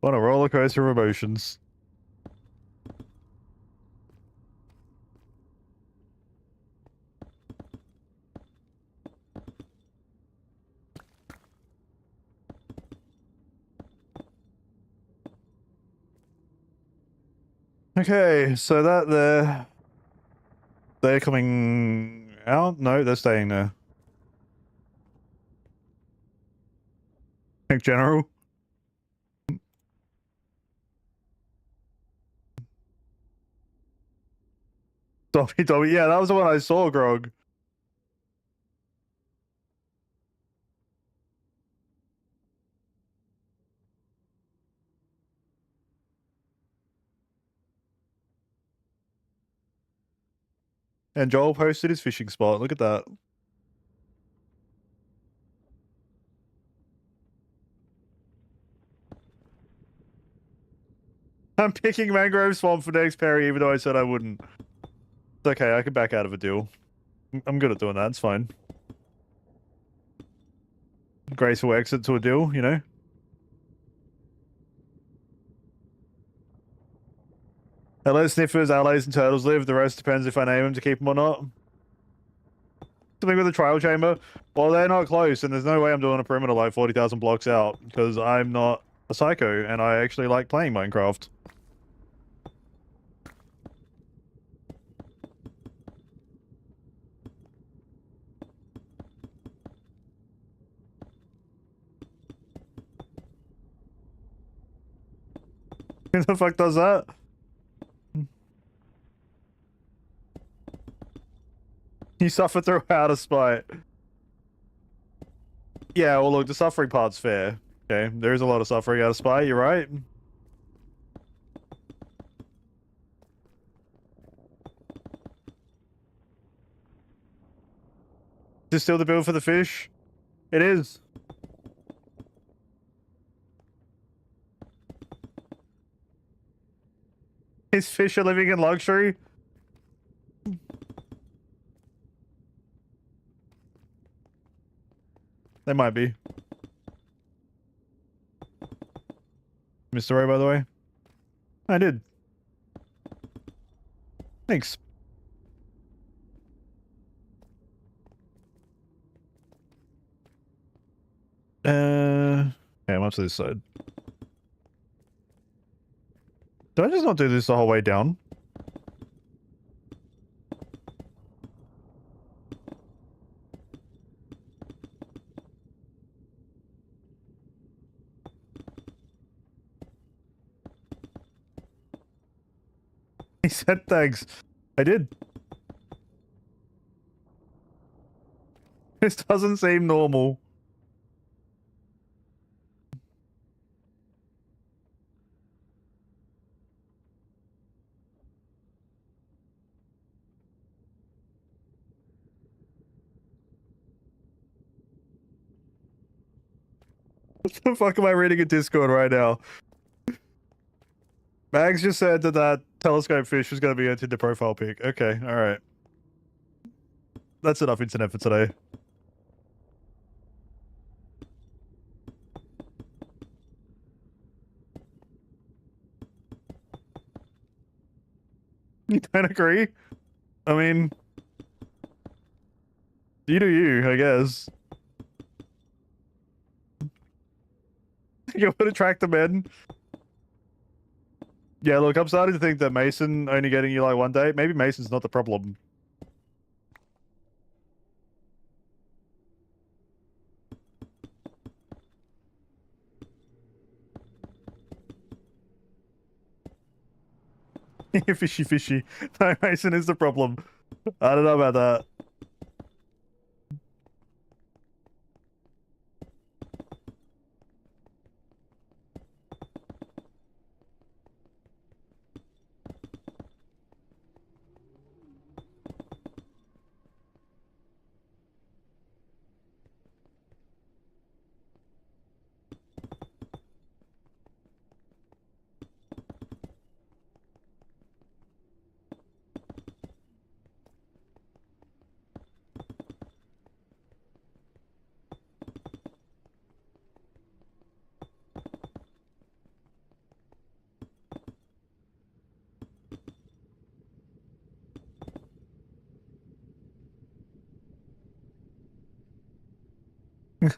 What a roller coaster of emotions. Okay, so that they're coming out? No, they're staying there. Thank General. Dobby, yeah, that was the one I saw, Grog. And Joel posted his fishing spot. Look at that. I'm picking Mangrove Swamp for next parry, even though I said I wouldn't. It's okay, I can back out of a deal. I'm good at doing that, it's fine. Graceful exit to a deal, you know? I let sniffers, allies, and turtles live. The rest depends if I name them to keep them or not. Something with the trial chamber. Well, they're not close, and there's no way I'm doing a perimeter like 40,000 blocks out, because I'm not a psycho, and I actually like playing Minecraft. Who the fuck does that? You suffer through out of spite. Yeah, well look, the suffering part's fair. Okay, there is a lot of suffering out of spite, you're right. Is this still the build for the fish? It is. His fish are living in luxury? They might be. Mr. Ray, by the way. I did. Thanks. Yeah, I'm up to this side. Did I just not do this the whole way down? He said thanks. I did. This doesn't seem normal. What the fuck am I reading in Discord right now? Mags just said that that telescope fish was going to be entered the profile pic. Okay, alright. That's enough internet for today. You don't agree? I mean... You do you, I guess. You would attract the men. Yeah, look, I'm starting to think that Mason only getting you like one date. Maybe Mason's not the problem. Fishy, fishy. No, Mason is the problem. I don't know about that.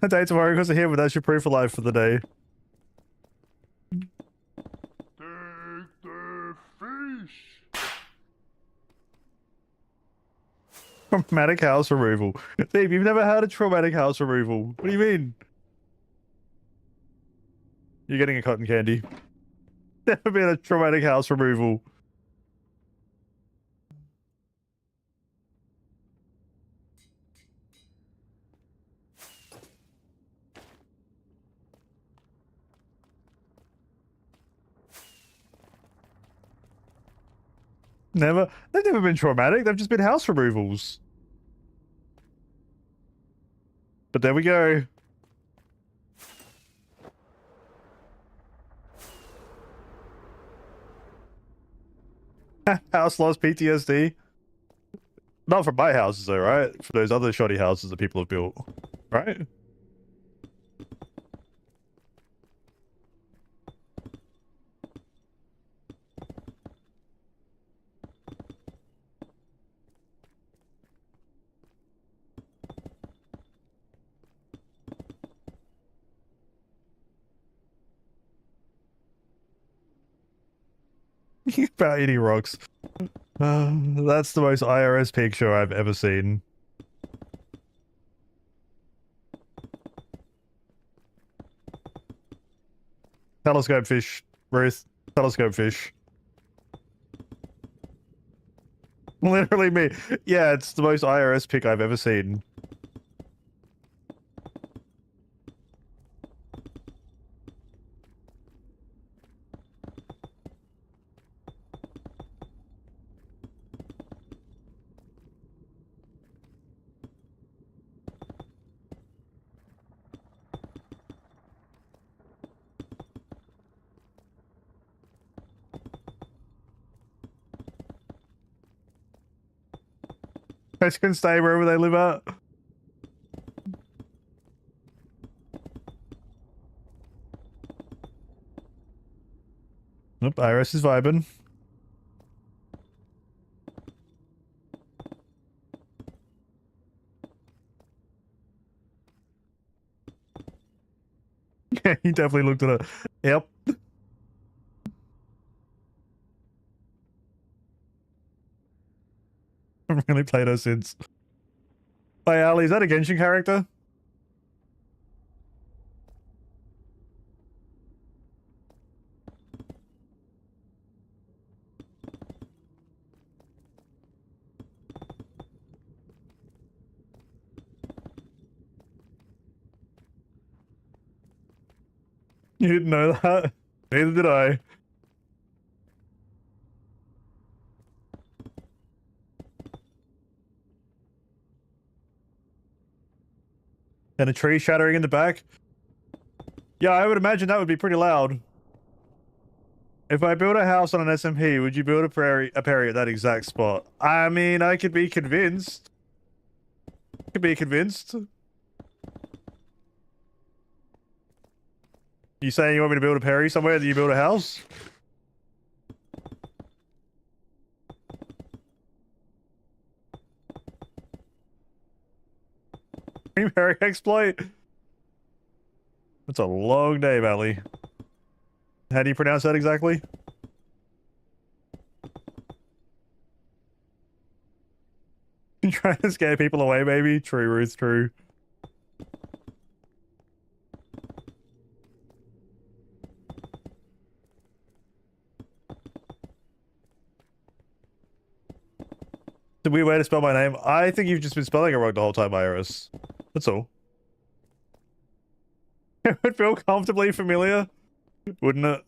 Day tomorrow because of him, but that's your proof of life for the day. Take the fish. Traumatic house removal. Steve, you've never had a traumatic house removal. What do you mean? You're getting a cotton candy. Never been a traumatic house removal. Never. They've never been traumatic. They've just been house removals. But there we go. House lost PTSD. Not from my houses though, right? For those other shoddy houses that people have built, right? About eating rocks. That's the most IRS pig show I've ever seen. Telescope fish, Ruth. Telescope fish. Literally me. Yeah, it's the most IRS pick I've ever seen. Guys can stay wherever they live at. Nope, Iris is vibing. Yeah, he definitely looked at it. Yep. I've really played her since. Hey, Ali, is that a Genshin character? You didn't know that? Neither did I. And a tree shattering in the back? Yeah, I would imagine that would be pretty loud. If I build a house on an SMP, would you build a prairie at that exact spot? I mean, I could be convinced. Could be convinced. You saying you want me to build a Perry somewhere that you build a house? Perry exploit? That's a long name, Ali. How do you pronounce that exactly? You trying to scare people away, maybe? True, Ruth, true. The weird way to spell my name. I think you've just been spelling it wrong the whole time, Iris. That's all. It would feel comfortably familiar, wouldn't it?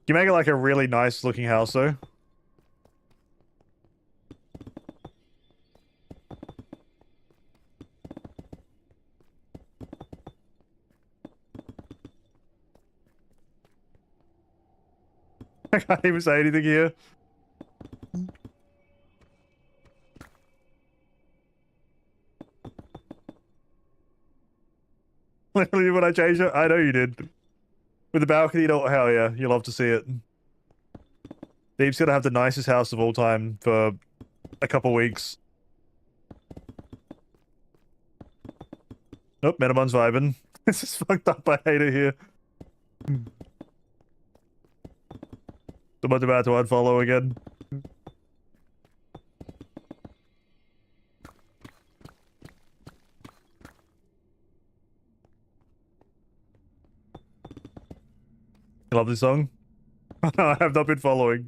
You make it like a really nice looking house though. I can't even say anything here. Literally when I changed it, I know you did. With the balcony, hell yeah, you'll love to see it. Deep's gonna have the nicest house of all time for a couple weeks. Nope, Metamon's vibing. This is fucked up, I hate it here. Someone's about to unfollow again. You love this song? I have not been following.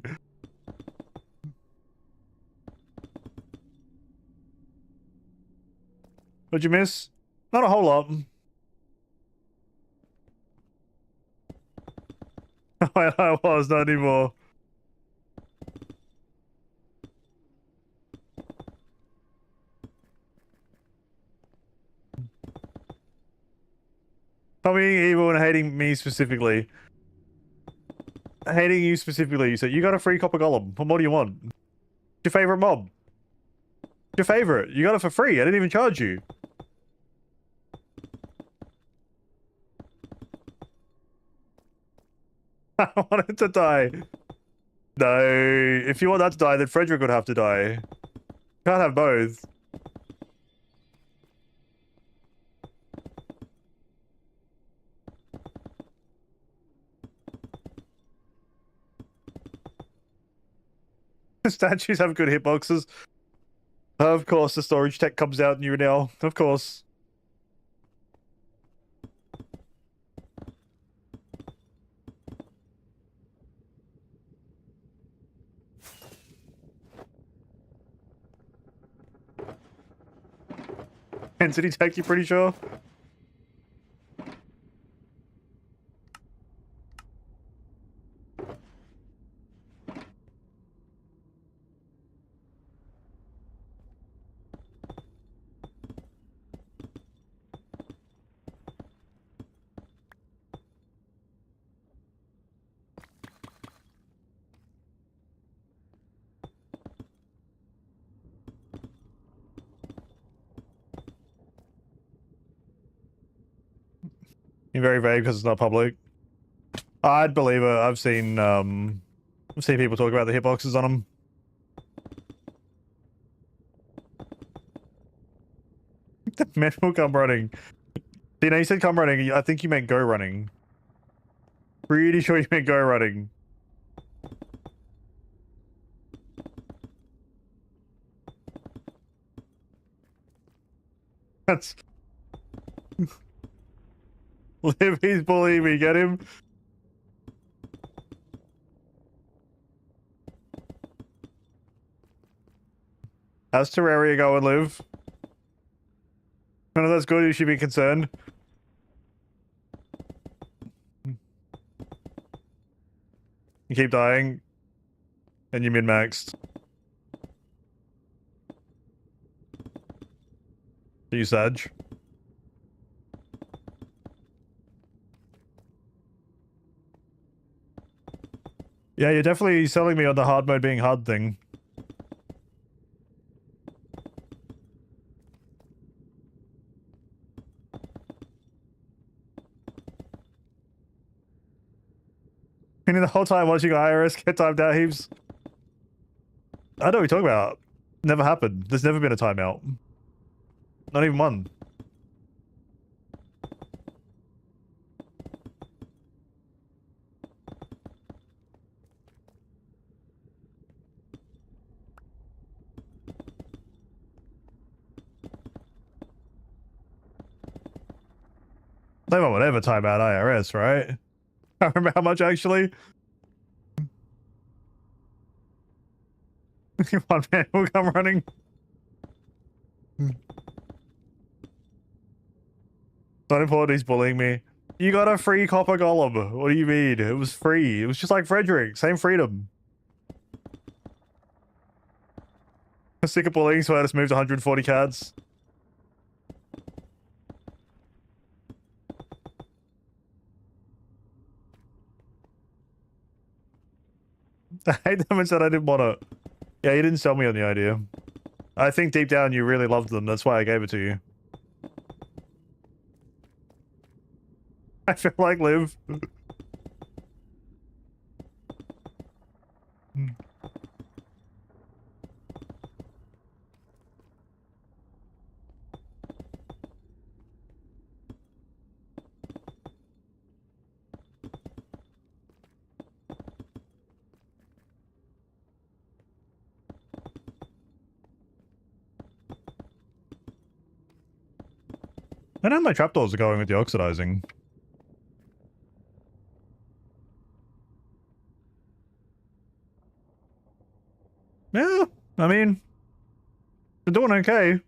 What'd you miss? Not a whole lot. I was, not anymore. Not being evil and hating me specifically. Hating you specifically. You said you got a free copper golem. What more do you want? Your favorite mob? Your favorite? You got it for free. I didn't even charge you. I wanted to die. No, if you want that to die, then Frederick would have to die. Can't have both. Statues have good hitboxes. Of course, the storage tech comes out new now. Of course. Density tech, you pretty sure? You're very vague because it's not public. I'd believe it. I've seen people talk about the hitboxes on them. The men will come running. You know, you said come running. I think you meant go running. Pretty sure you meant go running. That's... Livy's bullying me, get him? How's Terraria going, Liv? None of that's good, you should be concerned. You keep dying. And you min-maxed. Are you Sag? Yeah, you're definitely selling me on the hard mode being hard thing. And the whole time watching IRS get timed out heaps. I know what you're talking about. Never happened. There's never been a timeout. Not even one. No one would ever time out IRS, right? I remember how much actually? One man will come running. Not important, he's bullying me. You got a free copper golem. What do you mean? It was free. It was just like Frederick. Same freedom. I'm sick of bullying, so I just moved 140 cards. I hate them and said I didn't want it. Yeah, you didn't sell me on the idea. I think deep down you really loved them. That's why I gave it to you. I feel like Liv. I know my trapdoors are going with the oxidizing. Yeah, I mean, they're doing okay. They're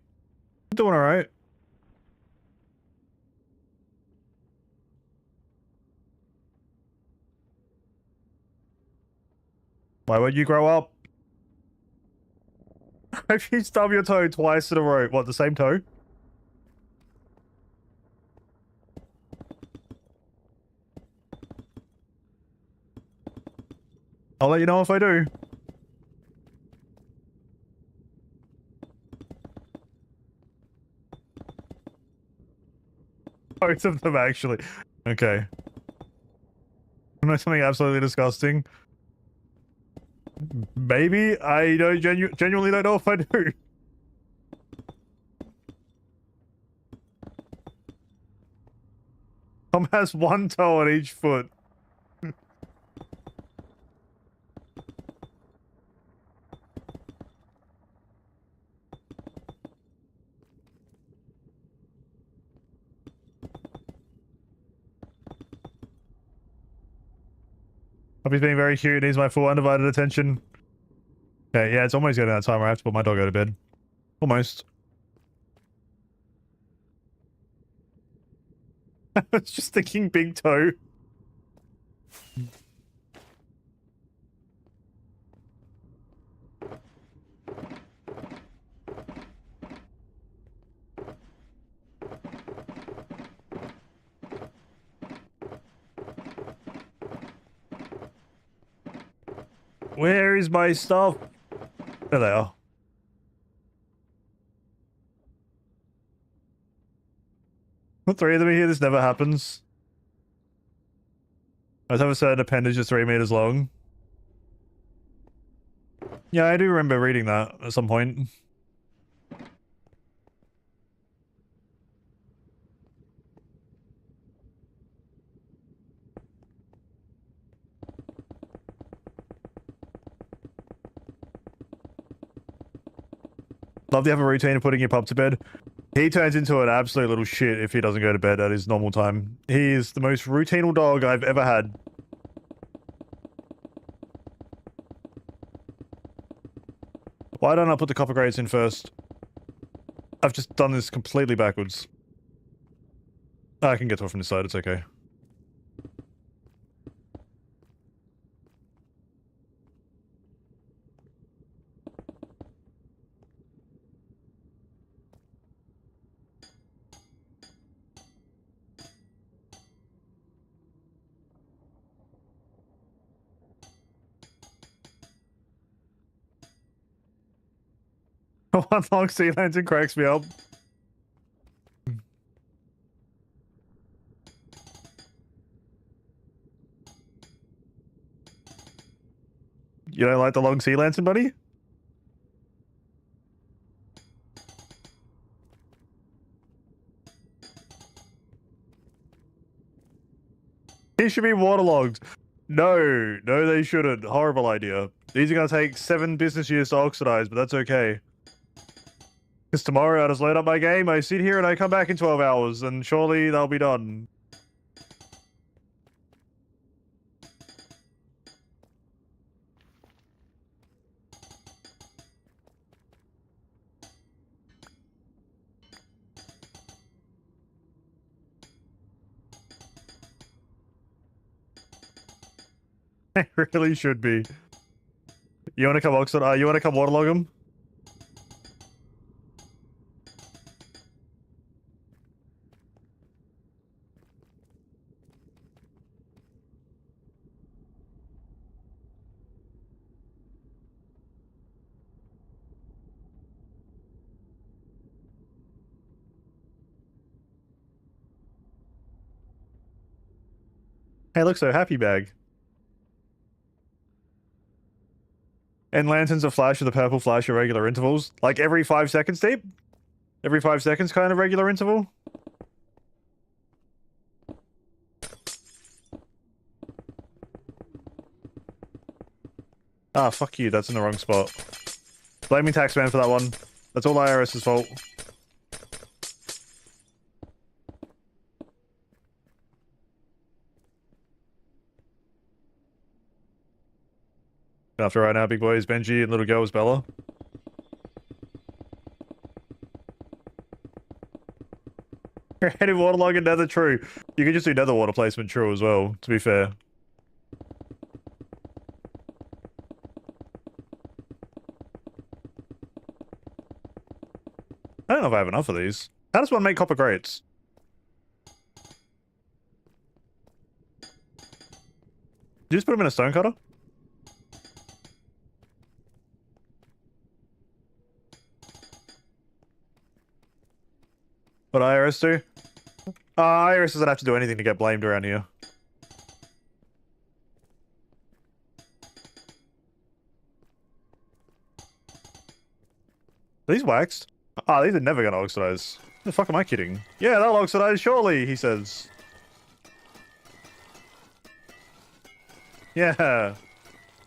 doing alright. Why would you grow up? If you stub your toe twice in a row, what, the same toe? I'll let you know if I do. Both of them, actually. Okay. Am I something absolutely disgusting? Maybe. I don't genuinely don't know if I do. Tom has one toe on each foot. Puppy's being very cute. Needs my full undivided attention. Okay, yeah, it's almost getting that time where I have to put my dog out of bed. Almost. I was just thinking big toe. Where is my stuff? There they are. Three of them are here. This never happens. I have a certain appendage is 3 meters long. Yeah, I do remember reading that at some point. Love to have a routine of putting your pup to bed. He turns into an absolute little shit if he doesn't go to bed at his normal time. He is the most routinal dog I've ever had. Why don't I put the copper grates in first? I've just done this completely backwards. I can get to it from this side, it's okay. One long sea lantern cracks me up. You don't like the long sea lantern, buddy? He should be waterlogged. No, no, they shouldn't. Horrible idea. These are going to take 7 business years to oxidize, but that's okay. Because tomorrow I just load up my game, I sit here and I come back in 12 hours, and surely they'll be done. They really should be. You want to come you want to come waterlog them? Hey, look, so happy bag. And lanterns are flash with a purple flash at regular intervals. Like every 5 seconds, deep? Every 5 seconds kind of regular interval? Ah, fuck you, that's in the wrong spot. Blaming Taxman for that one. That's all IRS's fault. After right now, big boy is Benji and little girl is Bella. You're heading waterlog and nether, true. You could just do nether water placement, true as well, to be fair. I don't know if I have enough of these. How does one make copper grates? Did you just put them in a stone cutter? What IRS do? IRS doesn't have to do anything to get blamed around here. Are these waxed? Ah, these are never gonna oxidize. The fuck am I kidding? Yeah, they'll oxidize surely, he says. Yeah.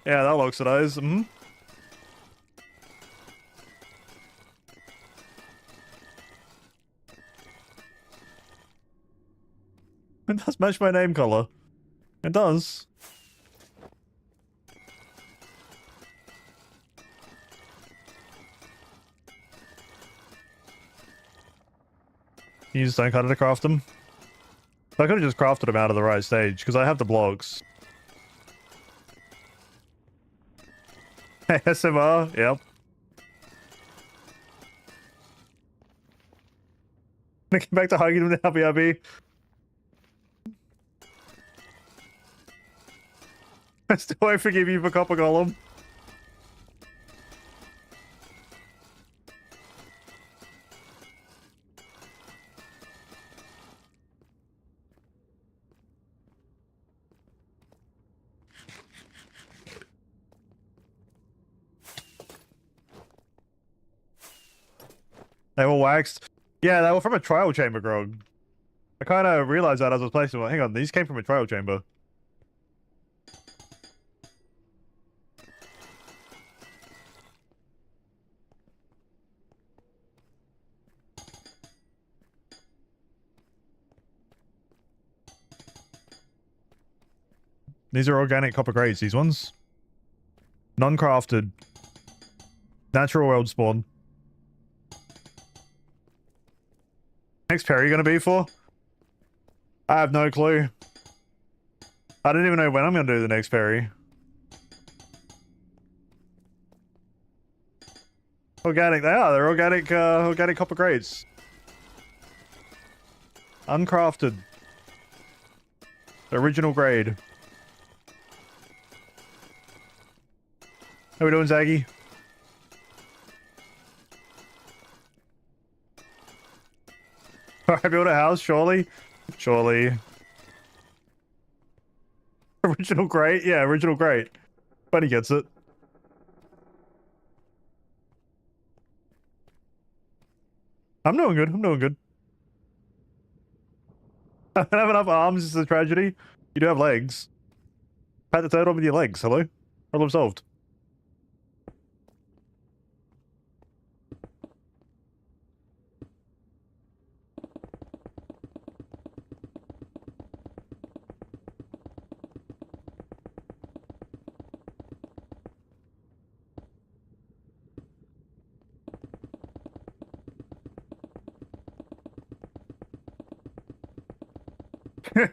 Yeah, they'll oxidize. Mm-hmm. It does match my name color. It does. You just don't cut it to craft them? I could have just crafted them out of the right stage, because I have the blocks. SMR, yep. Get back to hugging them now, BRB. I still won't forgive you for Copper Golem. They were waxed. Yeah, they were from a trial chamber, Grog. I kind of realized that as I was placing them. Hang on, these came from a trial chamber. These are organic copper grades, these ones. Non-crafted. Natural world spawn. Next parry gonna be for? I have no clue. I don't even know when I'm gonna do the next parry. Organic, they are. They're organic, organic copper grades. Uncrafted. Original grade. How we doing, Zaggy? Alright, build a house, surely? Surely. Original great? Yeah, original great. But he gets it. I'm doing good, I'm doing good. I don't have enough arms, it's a tragedy. You do have legs. Pat the third one with your legs, hello? Problem solved.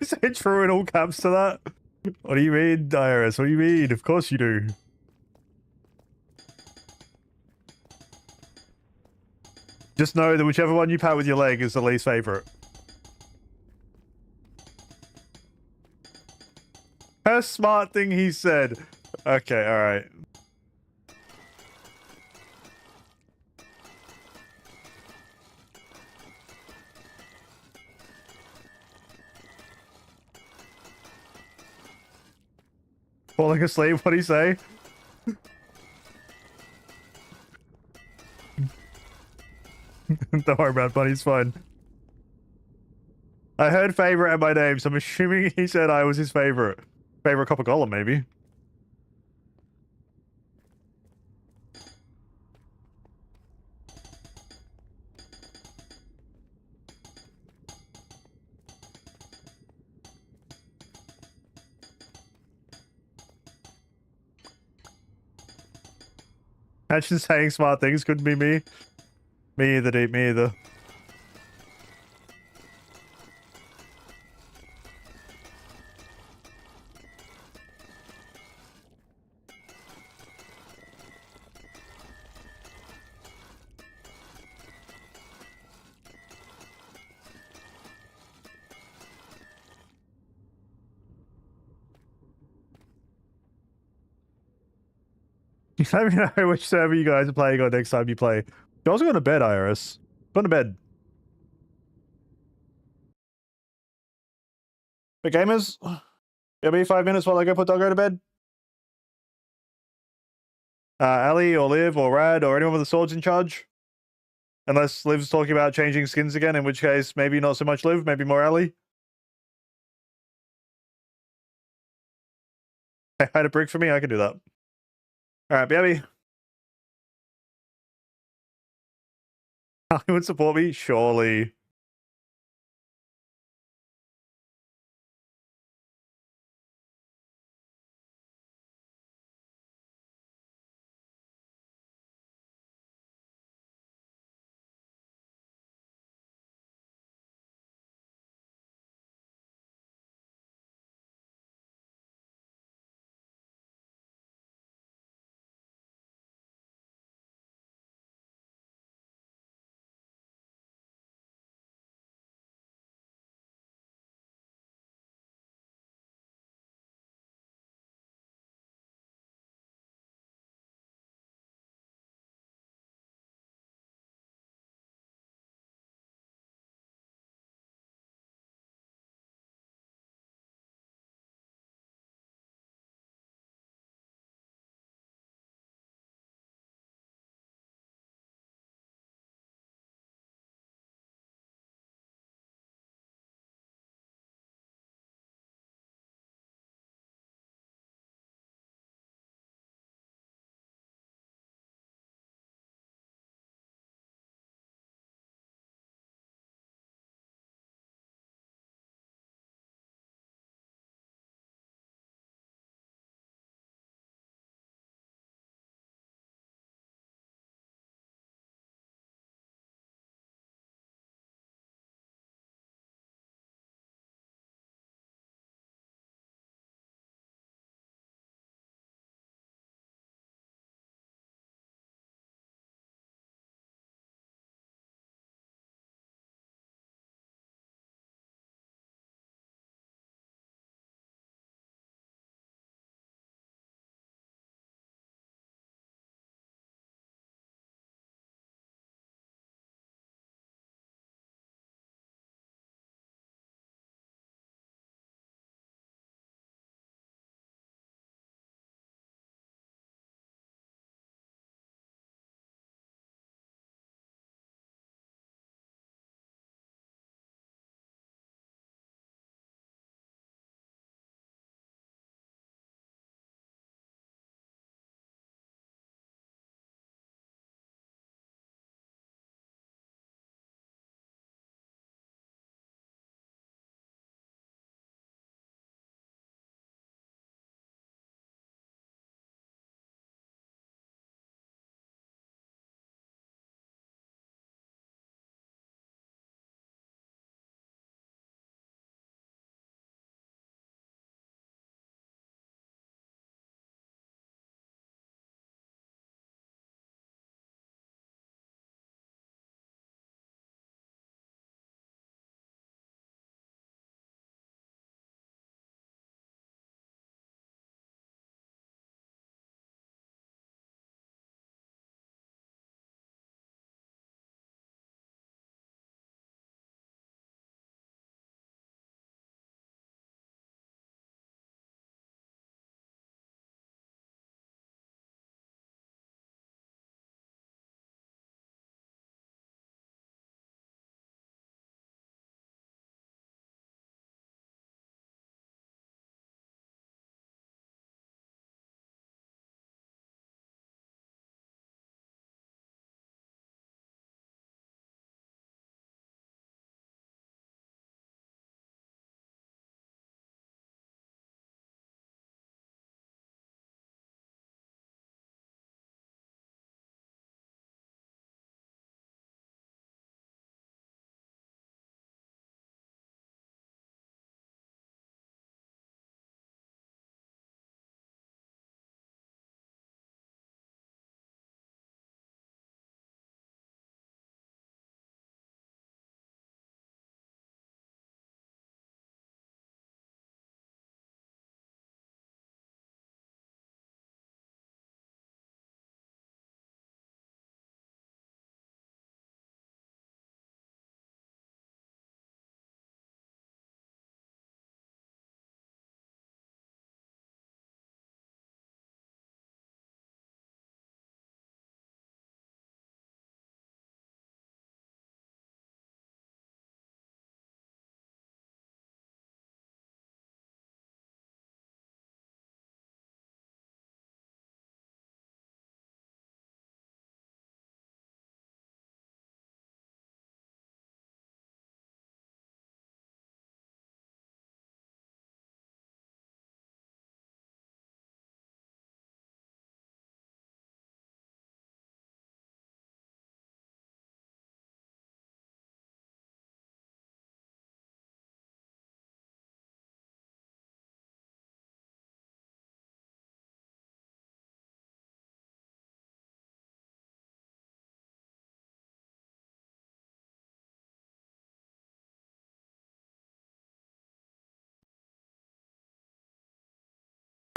Say true in all caps to that. What do you mean, Iris? What do you mean? Of course you do. Just know that whichever one you pat with your leg is the least favorite. A smart thing he said. Okay, alright. Falling asleep, what'd he say? Don't worry about it, buddy, it's fine. I heard favorite at my name, so I'm assuming he said I was his favorite. Favorite copper golem, maybe. Imagine saying smart things couldn't be me. Me either, dude, me either. Let me know which server you guys are playing on next time you play. You also go to bed, Iris. Go to bed. But gamers, it'll be 5 minutes while I go put Doggo to bed. Ali or Liv or Rad or anyone with the swords in charge. Unless Liv's talking about changing skins again, in which case maybe not so much Liv, maybe more Ali. I had a brick for me, I can do that. Alright, baby. Ali would support me? Surely.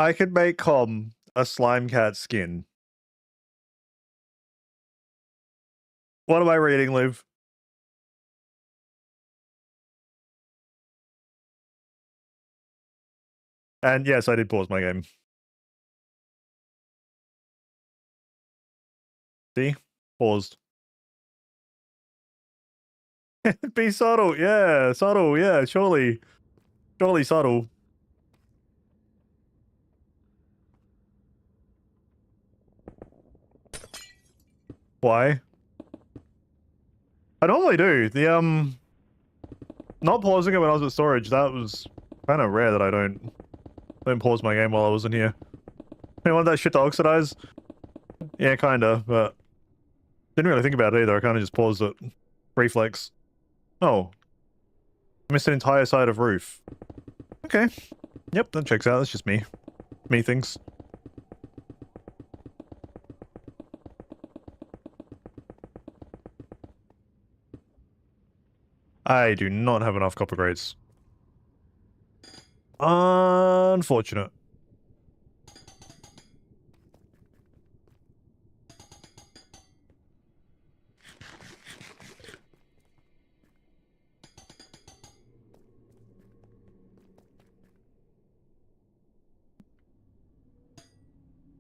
I could make Com a slime cat skin. What am I reading, Liv? And yes, I did pause my game. See? Paused. Be subtle, yeah, surely. Surely subtle. Why? I normally do. The not pausing it when I was at storage, that was kind of rare that I don't pause my game while I wasn't here. You want that shit to oxidize? Yeah, kinda, but didn't really think about it either. I kind of just paused it. Reflex. Oh. I missed an entire side of roof. Okay. Yep, that checks out. That's just me. Me things. I do not have enough copper grades. Unfortunate.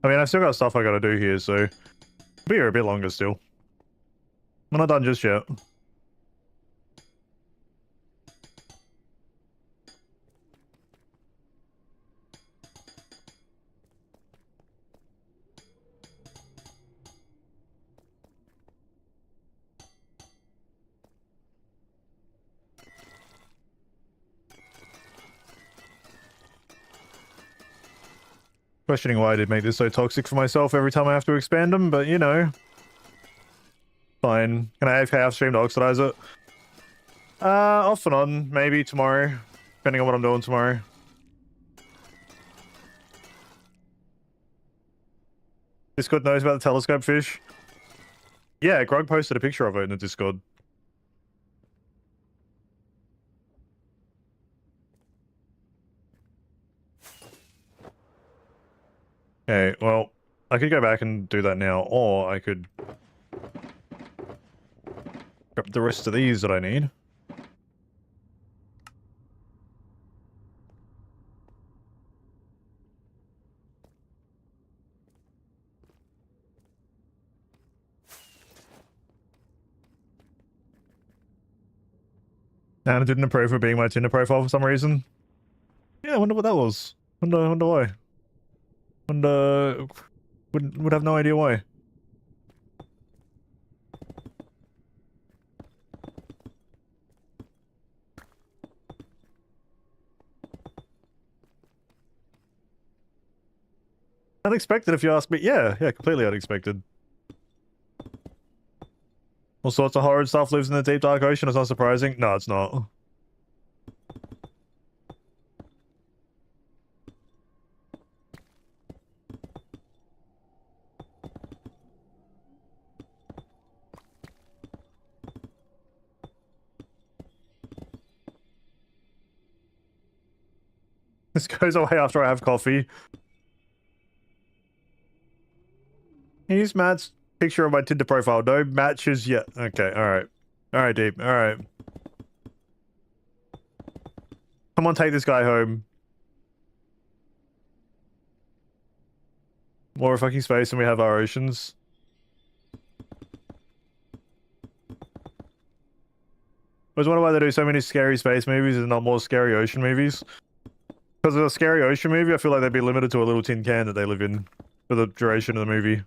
I mean, I've still got stuff I gotta do here, so be here a bit longer still. I'm not done just yet. Questioning why I did make this so toxic for myself every time I have to expand them, but you know. Fine. Can I AFK half stream to oxidize it? Off and on, maybe tomorrow. Depending on what I'm doing tomorrow. Discord knows about the telescope fish. Yeah, Grog posted a picture of it in the Discord. Okay, well, I could go back and do that now, or I could grab the rest of these that I need. And it didn't approve of being my Tinder profile for some reason. Yeah, I wonder what that was. Wonder why. Would have no idea why. Unexpected if you ask me. Yeah, completely unexpected. All sorts of horrid stuff lives in the deep dark ocean. It's not surprising. No, it's not. This goes away after I have coffee. Here's Matt's picture of my Tinder profile. No matches yet. Okay, alright. Alright, Deep. Alright. Come on, take this guy home. More fucking space and we have our oceans. I was wondering why they do so many scary space movies and not more scary ocean movies. Because of a scary ocean movie, I feel like they'd be limited to a little tin can that they live in for the duration of the movie.